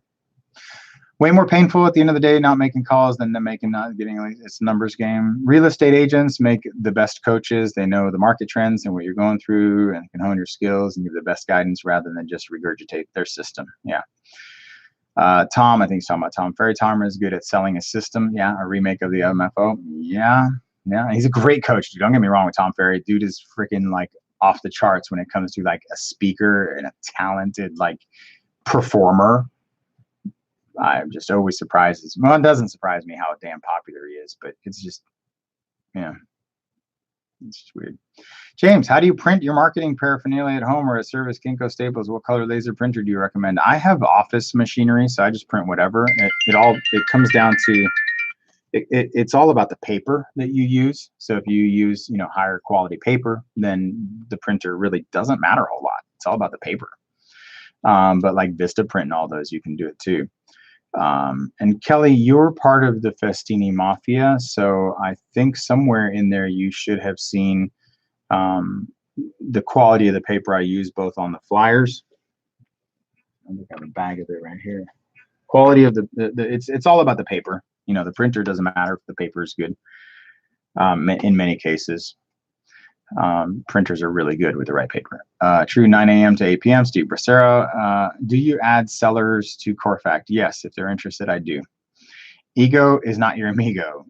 Way more painful at the end of the day, not making calls, than not getting. It's a numbers game. Real estate agents make the best coaches. They know the market trends and what you're going through, and can hone your skills and give the best guidance rather than just regurgitate their system. Yeah. Tom, I think he's talking about Tom Ferry. Tom is good at selling a system. Yeah. A remake of the MFO. Yeah. Yeah. He's a great coach. Don't get me wrong with Tom Ferry. Dude is freaking like off the charts when it comes to like a speaker and a talented like performer. I'm just always surprised. Well, it doesn't surprise me how damn popular he is, but it's just, it's just weird. James, how do you print your marketing paraphernalia at home or at Service Kinko Staples? What color laser printer do you recommend? I have office machinery, so I just print whatever. It comes down to, it's all about the paper that you use. So if you use, higher quality paper, then the printer really doesn't matter a whole lot. It's all about the paper. But like Vista Print and all those, you can do it too. And Kelly, you're part of the Festini Mafia, so I think somewhere in there you should have seen the quality of the paper I use, both on the flyers. I think I have a bag of it right here. Quality of it's all about the paper. The printer doesn't matter if the paper is good. In many cases, printers are really good with the right paper. True 9 a.m. to 8 p.m. Steve Bracero. Do you add sellers to Corfact? Yes, if they're interested, I do. Ego is not your amigo.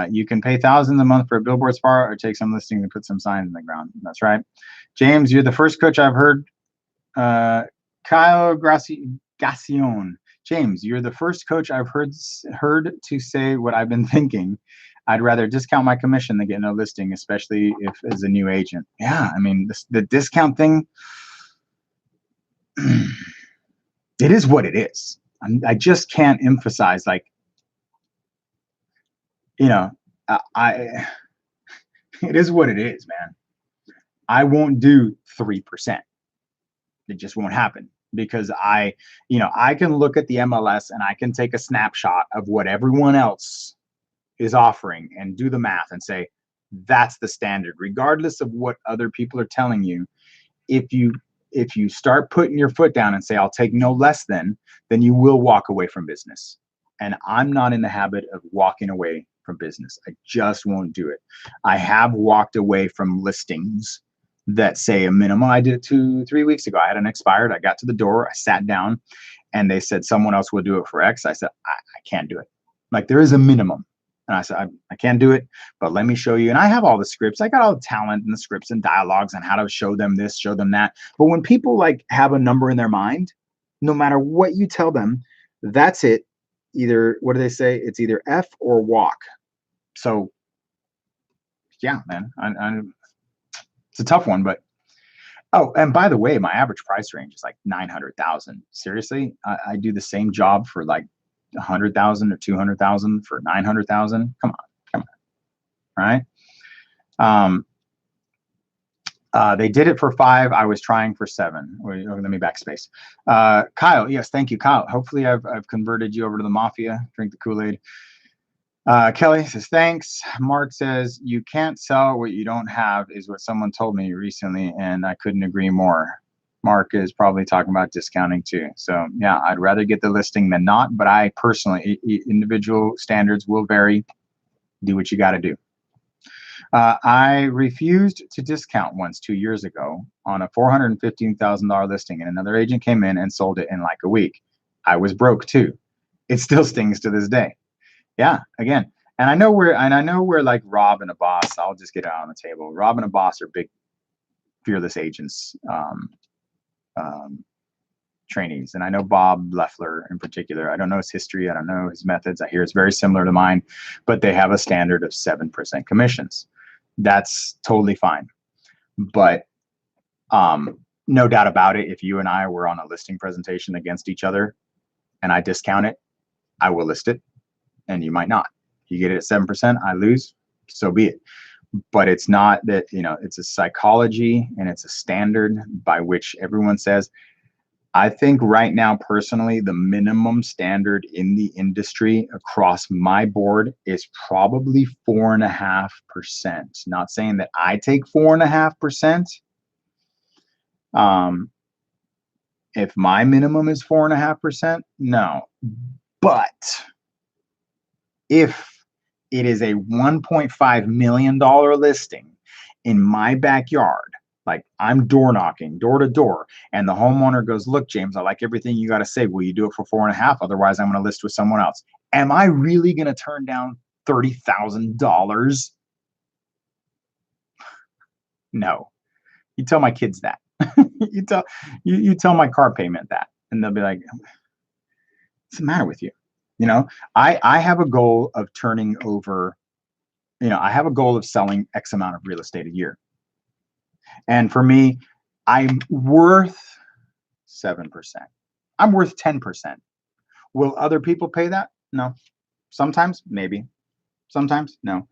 You can pay thousands a month for a billboard spot, or take some listings and put some signs in the ground. That's right. James, you're the first coach I've heard. Kyle Gacion. James, you're the first coach I've heard to say what I've been thinking. I'd rather discount my commission than get no listing, especially if as a new agent. Yeah, I mean, the discount thing, it is what it is. I just can't emphasize, like, it is what it is, man. I won't do 3%. It just won't happen, because I can look at the MLS and I can take a snapshot of what everyone else is offering and do the math and say, that's the standard, regardless of what other people are telling you. If you start putting your foot down and say, I'll take no less than, then you will walk away from business. And I'm not in the habit of walking away from business. I just won't do it. I have walked away from listings that say a minimum. I did it 2-3 weeks ago. I had an expired. I got to the door. I sat down, and they said someone else will do it for X. I said, I can't do it. Like, there is a minimum. And I said, I can't do it, but let me show you. And I have all the scripts. I got all the talent and the scripts and dialogues and how to show them this, show them that. But when people like have a number in their mind, no matter what you tell them, that's it. Either, what do they say? It's either F or walk. So yeah, man, it's a tough one, but oh, and by the way, my average price range is like 900,000. Seriously, I do the same job for like 100,000 or 200,000 for 900,000. Come on, right? They did it for 5. I was trying for 7. Wait, let me backspace. Kyle, yes, thank you, Kyle. Hopefully, I've converted you over to the mafia. Drink the Kool-Aid. Kelly says, thanks. Mark says, you can't sell what you don't have, is what someone told me recently, and I couldn't agree more. Mark is probably talking about discounting too. So yeah, I'd rather get the listing than not, but I personally, individual standards will vary. Do what you got to do. I refused to discount once 2 years ago on a $415,000 listing, and another agent came in and sold it in like a week. I was broke too. It still stings to this day. Yeah, again, and I know we're like Rob and Abbas. I'll just get it out on the table. Rob and Abbas are big, fearless agents, trainees, and I know Bob Leffler in particular. I don't know his history. I don't know his methods. I hear it's very similar to mine, but they have a standard of 7% commissions. That's totally fine, but no doubt about it, if you and I were on a listing presentation against each other, and I discount it, I will list it. And you might not. You get it at 7%, I lose, so be it. But it's not that, it's a psychology and it's a standard by which everyone says. I think right now, personally, the minimum standard in the industry across my board is probably 4.5%. Not saying that I take 4.5%. If my minimum is 4.5%, no. But if it is a $1.5 million listing in my backyard, like I'm door knocking door to door, and the homeowner goes, look, James, I like everything you got to say. Will you do it for 4.5? Otherwise, I'm going to list with someone else. Am I really going to turn down $30,000? No. You tell my kids that. you tell my car payment that, and they'll be like, what's the matter with you? I have a goal of turning over, I have a goal of selling X amount of real estate a year. And for me, I'm worth 7%. I'm worth 10%. Will other people pay that? No. Sometimes, maybe. Sometimes, no.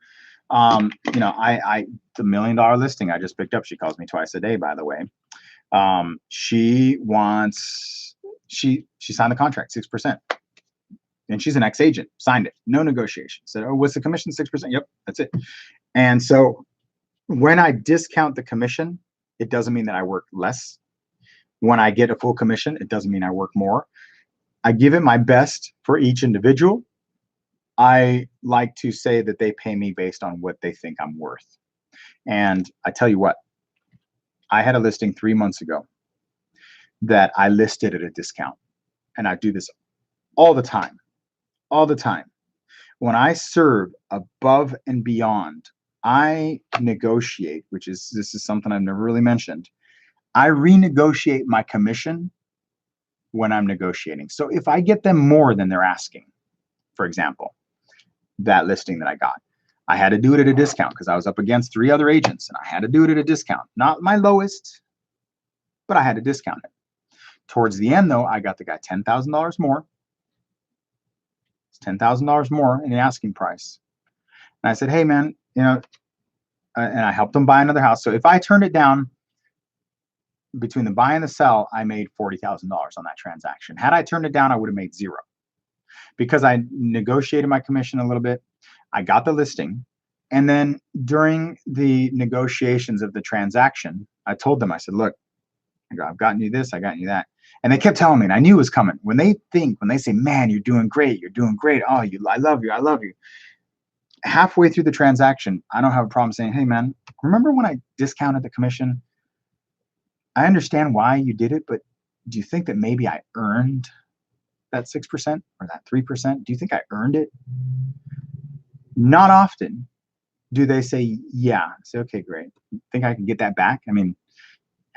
The $1 million listing I just picked up, she calls me twice a day, by the way. She signed the contract, 6%. And she's an ex-agent, signed it, no negotiation. Said, oh, what's the commission? 6%? Yep, that's it. And so when I discount the commission, it doesn't mean that I work less. When I get a full commission, it doesn't mean I work more. I give it my best for each individual. I like to say that they pay me based on what they think I'm worth. And I tell you what, I had a listing 3 months ago that I listed at a discount. And I do this all the time. All the time. When I serve above and beyond, I negotiate, this is something I've never really mentioned. I renegotiate my commission when I'm negotiating. So if I get them more than they're asking, for example, that listing that I got, I had to do it at a discount because I was up against 3 other agents, and I had to do it at a discount. Not my lowest, but I had to discount it. Towards the end, though, I got the guy $10,000 more. $10,000 more in the asking price. And I said, hey, man, and I helped him buy another house. So if I turned it down, between the buy and the sell, I made $40,000 on that transaction. Had I turned it down, I would have made 0. Because I negotiated my commission a little bit. I got the listing. And then during the negotiations of the transaction, I told them, I said, look, I've gotten you this, I got you that. And they kept telling me, and I knew it was coming. When they say, man, you're doing great. Oh, I love you. Halfway through the transaction, I don't have a problem saying, hey, man, remember when I discounted the commission? I understand why you did it, but do you think that maybe I earned that 6% or that 3%? Do you think I earned it? Not often do they say, yeah. I say, okay, great. Think I can get that back? I mean,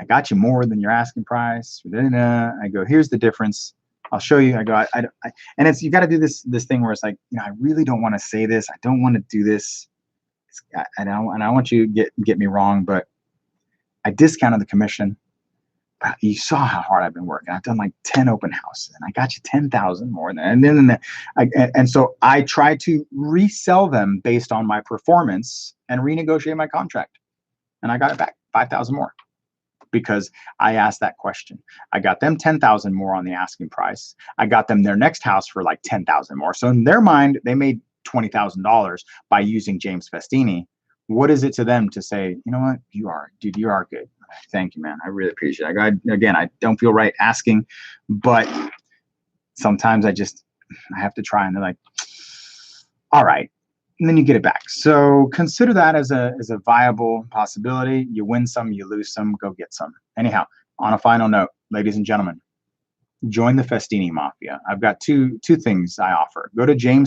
I got you more than your asking price. I go, here's the difference. I'll show you. I go, and it's, you got to do this thing where it's like, I really don't want to say this. I don't want to do this. And I want you to get me wrong, but I discounted the commission. You saw how hard I've been working. I've done like 10 open houses, and I got you 10,000 more than. And so I try to resell them based on my performance and renegotiate my contract, and I got it back 5,000 more because I asked that question. I got them 10,000 more on the asking price. I got them their next house for like 10,000 more. So in their mind, they made $20,000 by using James Festini. What is it to them to say, you know what, you are good. Thank you, man. I really appreciate it. Again, I don't feel right asking, but sometimes I have to try, and they're like, all right. And then you get it back. So consider that as a viable possibility. You win some, you lose some, go get some. Anyhow, on a final note, ladies and gentlemen, join the Festini Mafia. I've got two things I offer. Go to James